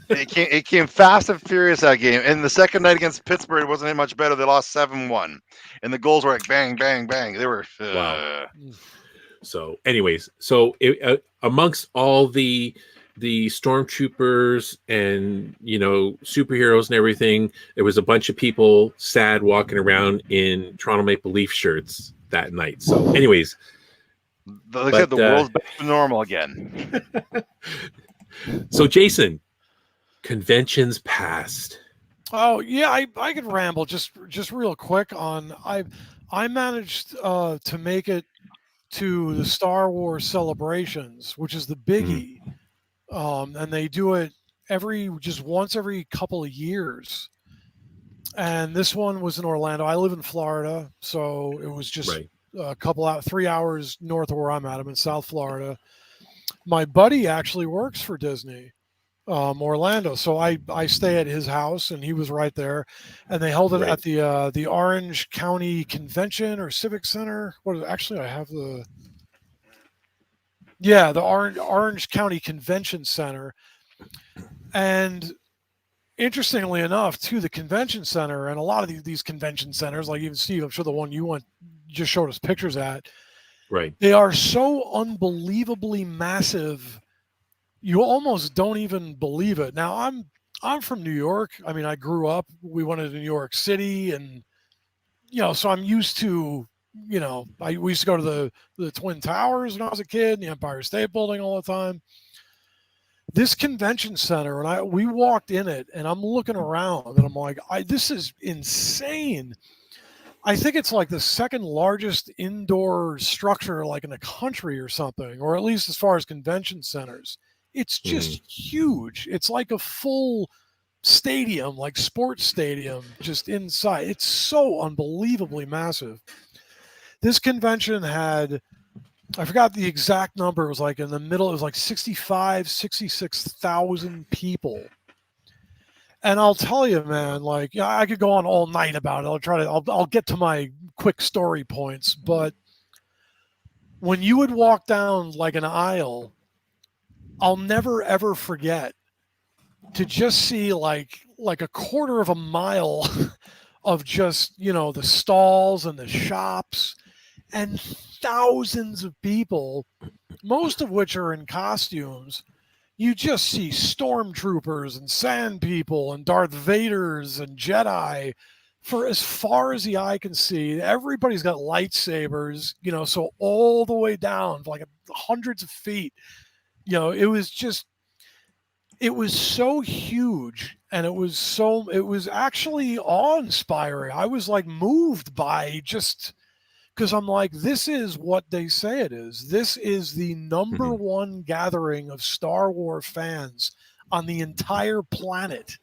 It came fast and furious, that game. And the second night against Pittsburgh, it wasn't much better. They lost 7-1. And the goals were like bang, bang, bang. They were wow. So anyways, amongst all the stormtroopers and superheroes and everything, there was a bunch of people sad walking around in Toronto Maple Leaf shirts that night. So anyways, the world's back to normal again. So Jason, conventions past. Oh yeah, I could ramble just real quick on I managed to make it to the Star Wars celebrations, which is the biggie. And they do it once every couple of years. And this one was in Orlando. I live in Florida, so it was just a 3 hours north of where I'm at. I'm in South Florida. My buddy actually works for Disney, Orlando. So I stay at his house, and he was right there. And they held it at the Orange County Convention or Civic Center. I have the Orange County Convention Center. And interestingly enough, to the convention center, and a lot of these convention centers, like even Steve, I'm sure the one you just showed us pictures at. Right. They are so unbelievably massive. You almost don't even believe it. Now I'm from New York. I mean, I grew up. We went to New York City, and so I'm used to. We used to go to the Twin Towers when I was a kid, the Empire State Building all the time. This convention center, and we walked in it, and I'm looking around, and I'm like, this is insane. I think it's like the second largest indoor structure, like in the country or something, or at least as far as convention centers. It's just huge. It's like a full stadium, like sports stadium, just inside. It's so unbelievably massive. This convention had, I forgot the exact number. It was like in the middle. It was like 66,000 people. And I'll tell you, man, like, I could go on all night about it. I'll get to my quick story points. But when you would walk down like an aisle, I'll never ever forget to just see like a quarter of a mile of just, the stalls and the shops and thousands of people, most of which are in costumes. You just see stormtroopers and sand people and Darth Vaders and Jedi for as far as the eye can see. Everybody's got lightsabers, so all the way down, like hundreds of feet. It was so huge, and it was actually awe-inspiring. I was like moved by just because I'm like, this is what they say it is. This is the number one gathering of Star Wars fans on the entire planet.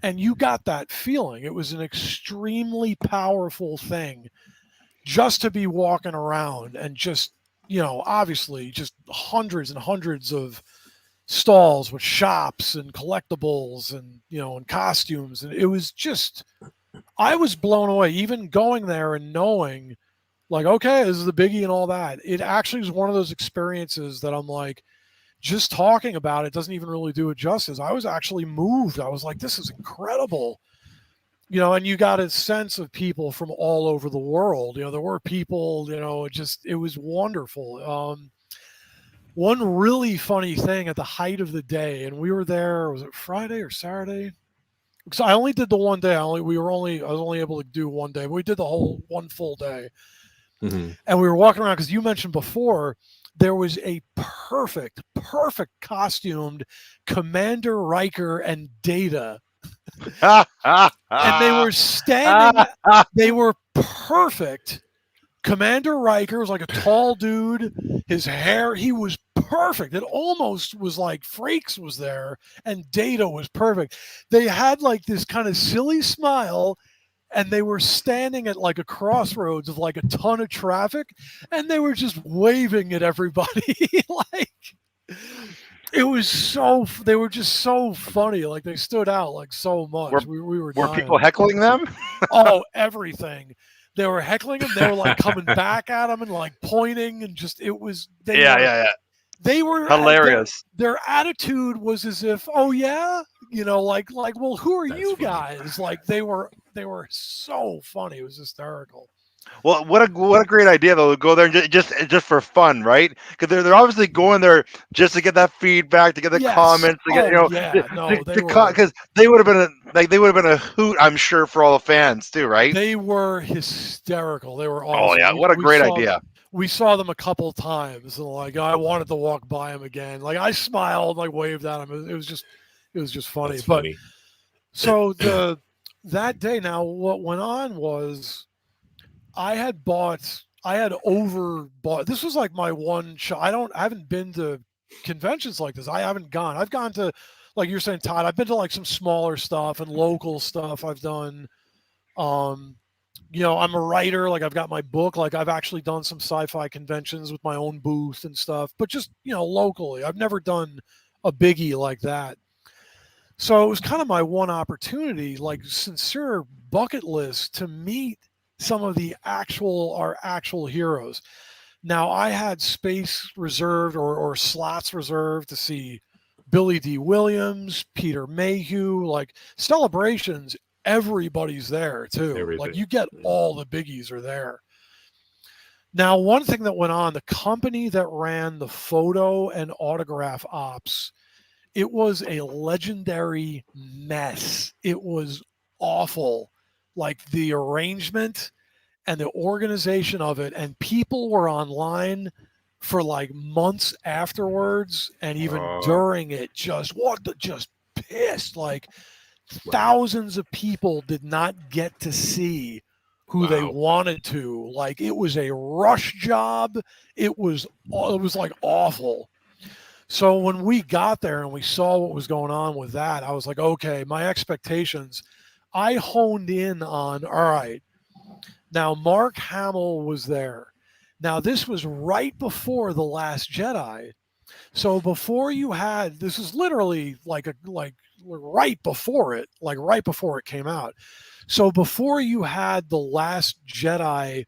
And you got that feeling. It was an extremely powerful thing just to be walking around and just, obviously just hundreds and hundreds of stalls with shops and collectibles and, and costumes. And it was just, I was blown away, even going there and knowing, like, okay, this is the biggie and all that. It actually was one of those experiences that I'm like, just talking about it doesn't even really do it justice. I was actually moved. I was like, this is incredible. And you got a sense of people from all over the world. There were people, it was wonderful. One really funny thing at the height of the day, and we were there, was it Friday or Saturday? Because I only did the one day. I was only able to do one day, but we did the whole one full day. And we were walking around because you mentioned before there was a perfect costumed Commander Riker and Data. And they were standing, they were perfect. Commander Riker was like a tall dude. His hair, he was perfect. It almost was like Frakes was there, and Data was perfect. They had like this kind of silly smile, and they were standing at like a crossroads of like a ton of traffic, and they were just waving at everybody. Like, it was they were just so funny. Like, they stood out like so much. We were people heckling them? Oh, everything. They were heckling them. They were like coming back at them and like pointing, and just, it was, they were hilarious. Their attitude was as if, oh yeah, like, well, who are you guys? Like, they were so funny. It was hysterical. Well, what a great idea though, to go there and just for fun, right? Because they're obviously going there just to get that feedback, to get the comments, to get because they would have been a hoot, I'm sure, for all the fans too, right? They were hysterical. They were awesome. Oh yeah, what a great idea. We saw them a couple times, and like, I wanted to walk by them again. Like, I smiled, like waved at them. It was just funny. That's funny. So that day, now what went on was, I had overbought. This was like my one shot. I haven't been to conventions like this. I haven't gone. I've gone to, like you're saying, Todd, I've been to like some smaller stuff and local stuff I've done. I'm a writer. Like, I've got my book. Like, I've actually done some sci-fi conventions with my own booth and stuff, but just, locally. I've never done a biggie like that. So it was kind of my one opportunity, like sincere bucket list, to meet some of our actual heroes. Now, I had space reserved or slots reserved to see Billy D. Williams, Peter Mayhew, like Celebrations. Everybody's there too. Like, you get all the biggies are there. Now, one thing that went on, the company that ran the photo and autograph ops, it was a legendary mess. It was awful. Like the arrangement and the organization of it, and people were online for like months afterwards and even during it, just pissed. Like thousands of people did not get to see who they wanted to. Like it was a rush job. It was like awful. So when we got there and we saw what was going on with that, I was like, okay, my expectations, I honed in on, all right, now Mark Hamill was there. Now this was right before The Last Jedi. So before you had, this is literally like right before it came out. So before you had The Last Jedi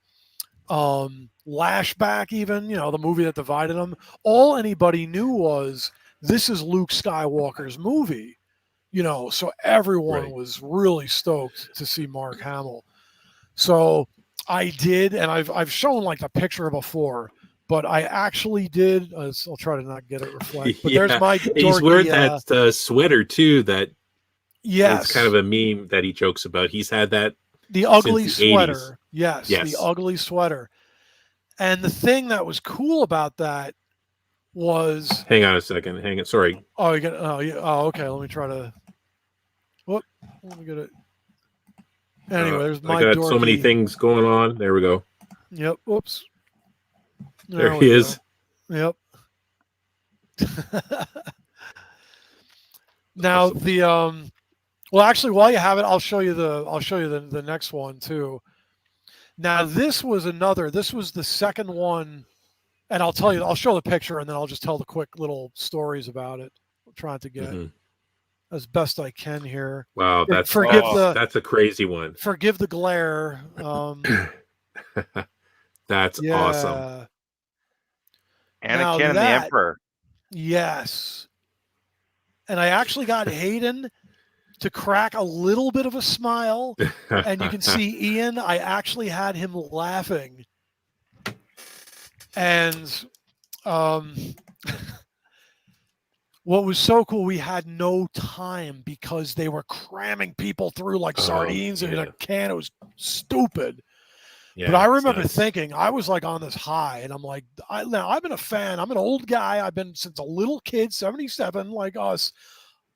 lashback, even, the movie that divided them, all anybody knew was this is Luke Skywalker's movie, so everyone was really stoked to see Mark Hamill. So I did, and I've shown like the picture before, but I actually did. I'll try to not get it reflect. But there's my dorky, he's wearing that sweater too. That it's kind of a meme that he jokes about. He's had that the ugly since the sweater. 80s. Yes, Yes, the ugly sweater. And the thing that was cool about that was. Hang on a second. Hang on. Sorry. Oh, you got. Oh, yeah. Oh, okay. Let me try to. Whoop. Let me get it. Anyway, there's my. I got dorky. so many things going on. There we go. Yep. Whoops. There he is. Yep. Now awesome. Well, actually, while you have it, I'll show you the next one too. Now this was the second one, and I'll show the picture and then I'll just tell the quick little stories about it. I'm trying to get as best I can here. Wow, that's a crazy one. Forgive the glare. That's awesome. Anakin and the Emperor. Yes. And I actually got Hayden to crack a little bit of a smile. And you can see Ian, I actually had him laughing. And what was so cool, we had no time because they were cramming people through like sardines in a can. It was stupid. Yeah, but I remember thinking, I was like on this high, and I'm like, now I've been a fan. I'm an old guy. I've been since a little kid, 77, like us.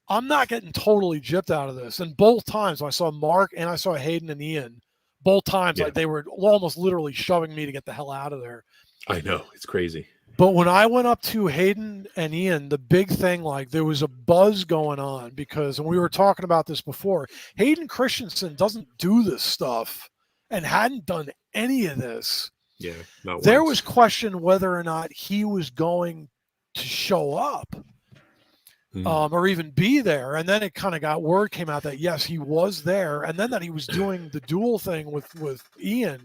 I'm not getting totally gypped out of this. And both times when I saw Mark and I saw Hayden and Ian, both times like they were almost literally shoving me to get the hell out of there. I know, it's crazy. But when I went up to Hayden and Ian, the big thing, like there was a buzz going on because, and we were talking about this before, Hayden Christensen doesn't do this stuff and hadn't done any of this. Yeah, not there once. was question whether or not he was going to show up or even be there. And then it kind of word came out that yes, he was there, and then that he was doing the duel thing with Ian,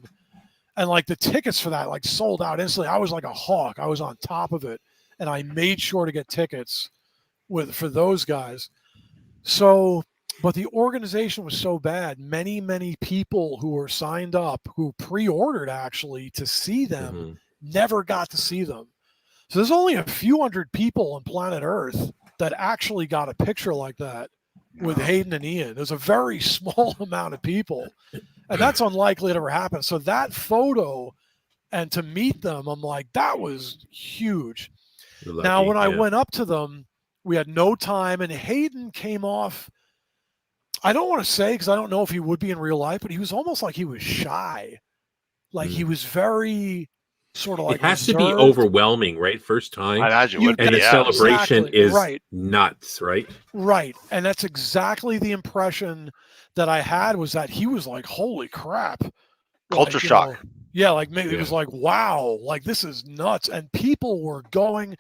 and like the tickets for that like sold out instantly. I was like a hawk. I was on top of it, and I made sure to get tickets for those guys. So. But the organization was so bad. Many, many people who were signed up, who pre-ordered actually to see them, never got to see them. So there's only a few hundred people on planet Earth that actually got a picture like that with Hayden and Ian. There's a very small amount of people, and that's unlikely to ever happen. So that photo and to meet them, I'm like, that was huge. Lucky, now, when I went up to them, we had no time, and Hayden came off. I don't want to say because I don't know if he would be in real life, but he was almost like he was shy. Like he was very sort of like. It has reserved. To be overwhelming, right? First time. I imagine it would and be, the celebration is right. Nuts, right? Right. And that's exactly the impression that I had, was that he was like, holy crap. Culture shock. Yeah, like maybe it was like, wow, like this is nuts. And people were going.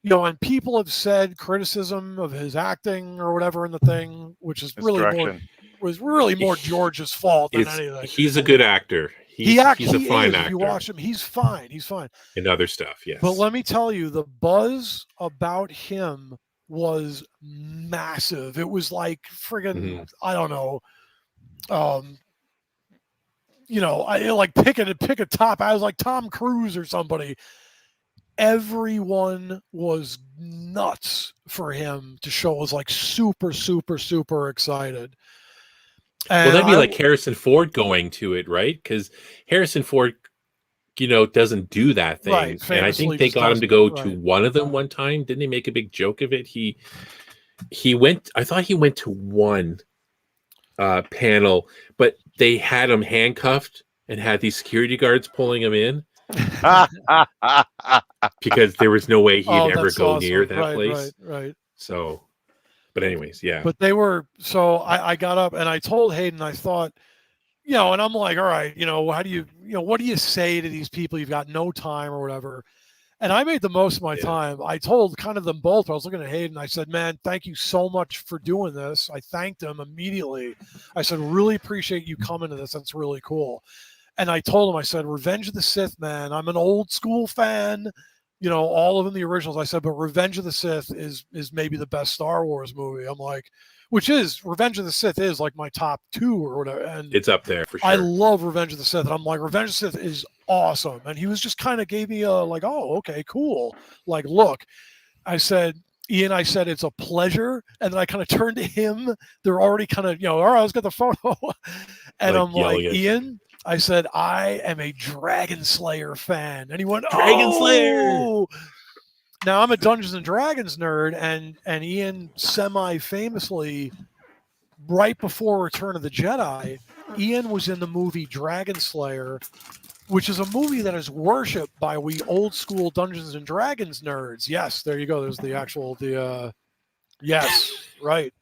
And people have said criticism of his acting or whatever in the thing, which is really more George's fault than anything. He's a good actor. He's a fine actor. If you watch him, he's fine. He's fine. And other stuff, yes. But let me tell you, the buzz about him was massive. It was like friggin', I don't know. I like pick a top. I was like Tom Cruise or somebody. Everyone was nuts for him to show. Was like super, super, super excited. And well, that'd be like Harrison Ford going to it, right? Because Harrison Ford, doesn't do that thing. Right, and I think they got him to go to one of them one time. Didn't they make a big joke of it? He went. I thought he went to one panel, but they had him handcuffed and had these security guards pulling him in because there was no way he'd ever go near that place. Right. So, but anyways, yeah. But they were, so I got up and I told Hayden, I thought, and I'm like, all right, how do you, what do you say to these people? You've got no time or whatever. And I made the most of my time. I told kind of them both, I was looking at Hayden, I said, man, thank you so much for doing this. I thanked him immediately. I said, really appreciate you coming to this. That's really cool. And I told him, I said, Revenge of the Sith, man, I'm an old school fan, all of them, the originals. I said, but Revenge of the Sith is maybe the best Star Wars movie. I'm like, which is Revenge of the Sith is like my top 2 or whatever. And it's up there for sure. I love Revenge of the Sith. And I'm like, Revenge of the Sith is awesome. And he was just kind of gave me a like, oh, okay, cool. Like, look, I said, Ian, it's a pleasure. And then I kind of turned to him. They're already kind of, all right, let's get the photo. And I'm like, Ian, I said, I am a Dragon Slayer fan. And he went, Dragon Slayer. Now I'm a Dungeons and Dragons nerd, and Ian semi-famously, right before Return of the Jedi, Ian was in the movie Dragon Slayer, which is a movie that is worshipped by we old school Dungeons and Dragons nerds. Yes, there you go. There's the actual yes, right,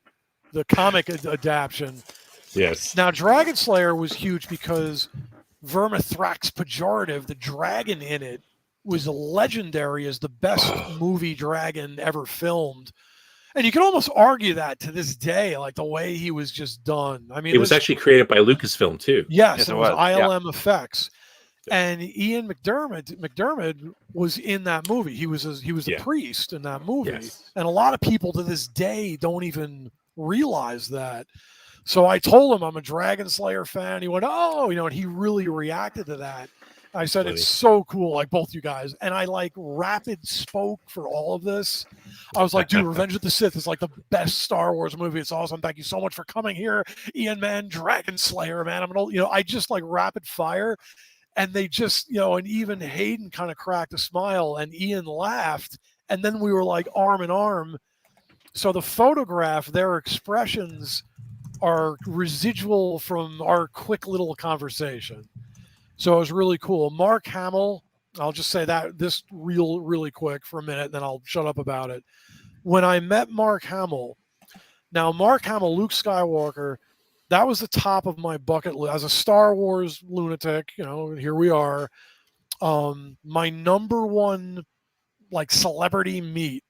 the comic adaptation. Yes. Now Dragon Slayer was huge because Vermithrax Pejorative, the dragon in it, was legendary as the best movie dragon ever filmed. And you can almost argue that to this day, like the way he was just done. I mean, it was actually created by Lucasfilm too. Yes, it was ILM Effects. And Ian McDermott was in that movie. He was a priest in that movie. Yes. And a lot of people to this day don't even realize that. So I told him I'm a Dragon Slayer fan. He went, oh, and he really reacted to that. I said, it's so cool, like both you guys. And I like rapid spoke for all of this. I was like, dude, Revenge of the Sith is like the best Star Wars movie. It's awesome. Thank you so much for coming here. Ian, man, Dragon Slayer, man. I'm an old, I just like rapid fire. And they just, and even Hayden kind of cracked a smile and Ian laughed. And then we were like arm in arm. So the photograph, their expressions are residual from our quick little conversation. So it was really cool. Mark Hamill, I'll just say that this really quick for a minute, and then I'll shut up about it. When I met Mark Hamill, Luke Skywalker, that was the top of my bucket list. As a Star Wars lunatic, here we are. My number one, like, celebrity meet,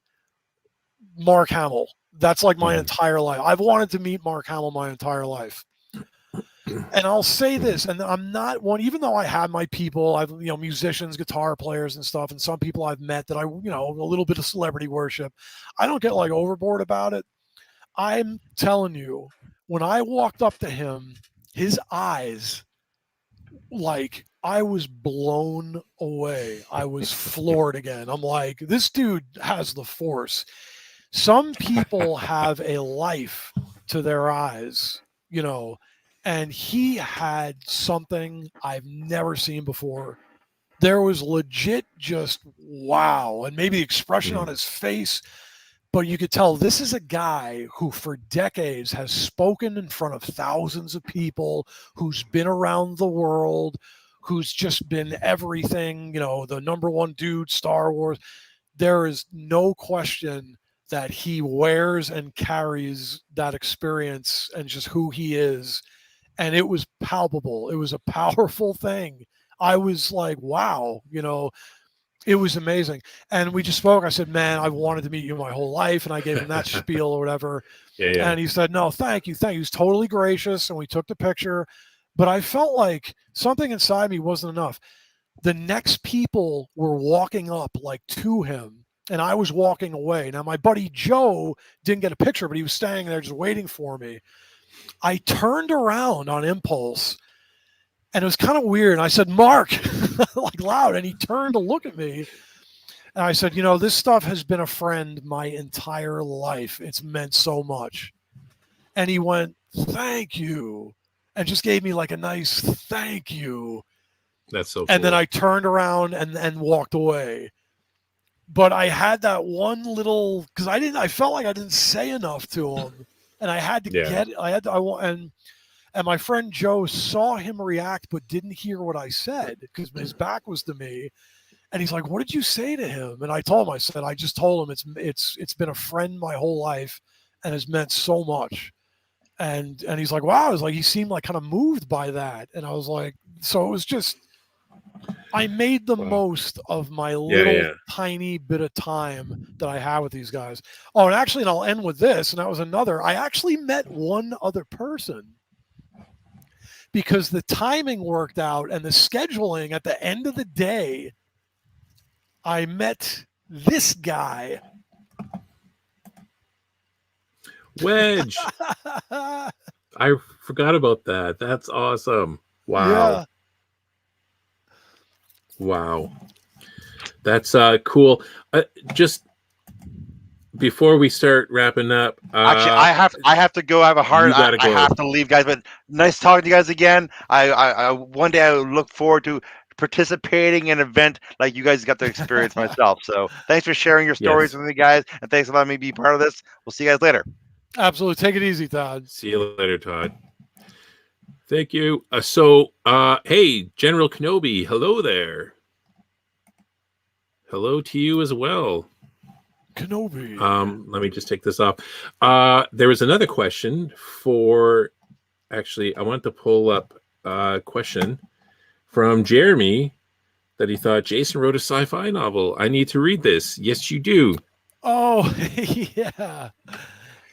Mark Hamill. That's like my entire life. I've wanted to meet Mark Hamill my entire life. And I'll say this, and I'm not one, even though I have my people, I've, musicians, guitar players and stuff, and some people I've met that I, a little bit of celebrity worship. I don't get like overboard about it. I'm telling you, when I walked up to him, his eyes, like, I was blown away. I was floored again. I'm like, this dude has the force. Some people have a life to their eyes, and he had something I've never seen before. There was legit just wow. And maybe the expression on his face, but you could tell this is a guy who for decades has spoken in front of thousands of people, who's been around the world, who's just been everything, the number one dude, Star Wars. There is no question that he wears and carries that experience and just who he is. And it was palpable. It was a powerful thing. I was like, wow, it was amazing. And we just spoke. I said, man, I've wanted to meet you my whole life. And I gave him that spiel or whatever. Yeah. And he said, no, thank you. He was totally gracious. And we took the picture. But I felt like something inside me wasn't enough. The next people were walking up like to him. And I was walking away. Now, my buddy Joe didn't get a picture, but he was standing there just waiting for me. I turned around on impulse, And it was kind of weird. And I said, Mark, like loud. And he turned to look at me. And I said, this stuff has been a friend my entire life. It's meant so much. And he went, thank you. And just gave me like a nice thank you. That's so cool. And then I turned around and walked away. But I had that one little, because I felt like I didn't say enough to him. And I had to and my friend Joe saw him react, but didn't hear what I said because his back was to me. And he's like, what did you say to him? And I told him, I said, I just told him it's been a friend my whole life and has meant so much. And he's like, wow. I was like, he seemed like kind of moved by that. And I was like, so it was just, I made the most of my little tiny bit of time that I had with these guys. Oh, and actually, and I'll end with this. And that was another, I actually met one other person because the timing worked out and the scheduling at the end of the day, I met this guy. Wedge. I forgot about that. That's awesome. Wow. Yeah. Wow. That's cool. Just before we start wrapping up, actually, I have to go. I have a hard. I have to leave, guys. But nice talking to you guys again. I one day I look forward to participating in an event like you guys got to experience myself. So thanks for sharing your stories with me, guys, and thanks for letting me be part of this. We'll see you guys later. Absolutely. Take it easy, Todd. See you later, Todd. Thank you. Hey, General Kenobi, hello there. Hello to you as well. Kenobi. Let me just take this off. There was another question actually, I want to pull up a question from Jeremy that he thought Jason wrote a sci-fi novel. I need to read this. Yes, you do. Oh, yeah.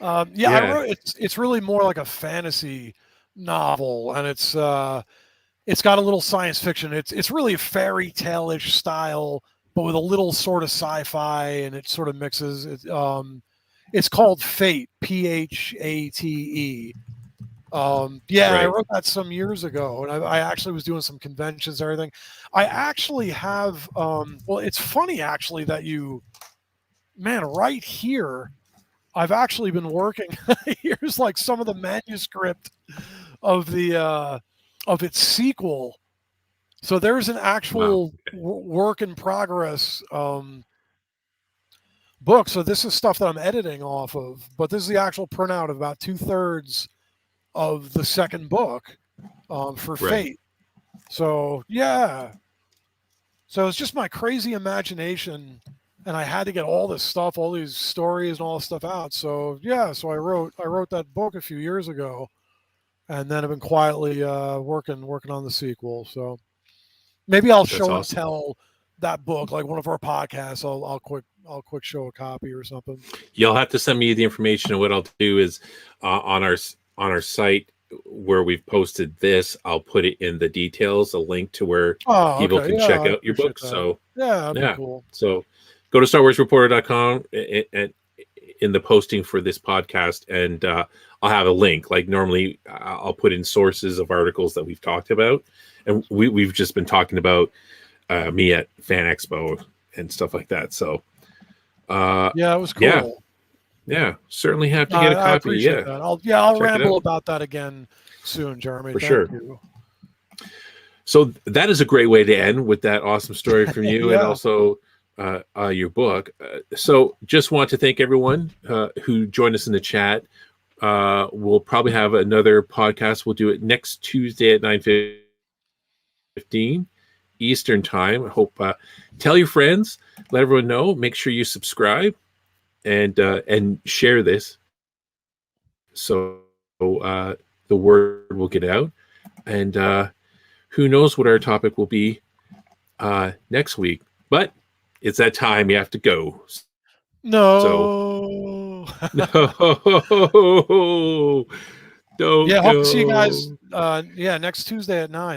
I wrote, it's really more like a fantasy novel, and it's got a little science fiction. It's really a fairy tale-ish style, but with a little sort of sci-fi, and it sort of mixes. It's called Fate, Phate. I wrote that some years ago, and I actually was doing some conventions and everything. I actually have. It's funny actually that right here. I've actually been working. Here's like some of the manuscript of of its sequel. So there's an actual work in progress book. So this is stuff that I'm editing off of, but this is the actual printout of about 2/3 of the second book for Fate. So yeah. So it's just my crazy imagination. And I had to get all this stuff, all these stories and all this stuff out. So yeah, so I wrote that book a few years ago, and then I've been quietly working on the sequel. So maybe I'll show and tell that book, like one of our podcasts. I'll quick show a copy or something. You'll have to send me the information, and what I'll do is on our site where we've posted this, I'll put it in the details, a link to where people can check out your book. That. So that'd be cool. So go to StarWarsReporter.com and in the posting for this podcast, and I'll have a link. Like normally, I'll put in sources of articles that we've talked about, and we've just been talking about me at FanExpo and stuff like that. So, it was cool. Yeah, certainly have to get a copy. I appreciate that. I'll ramble about that again soon, Jeremy. For sure. You. So that is a great way to end with that awesome story from you, and also your book. So just want to thank everyone who joined us in the chat. We'll probably have another podcast. We'll do it next Tuesday at 9:15 Eastern time. I hope tell your friends, let everyone know. Make sure you subscribe and share this, so the word will get out. And who knows what our topic will be next week, but it's that time. You have to go. No. So, no. Don't hope to see you go. guys next Tuesday at 9.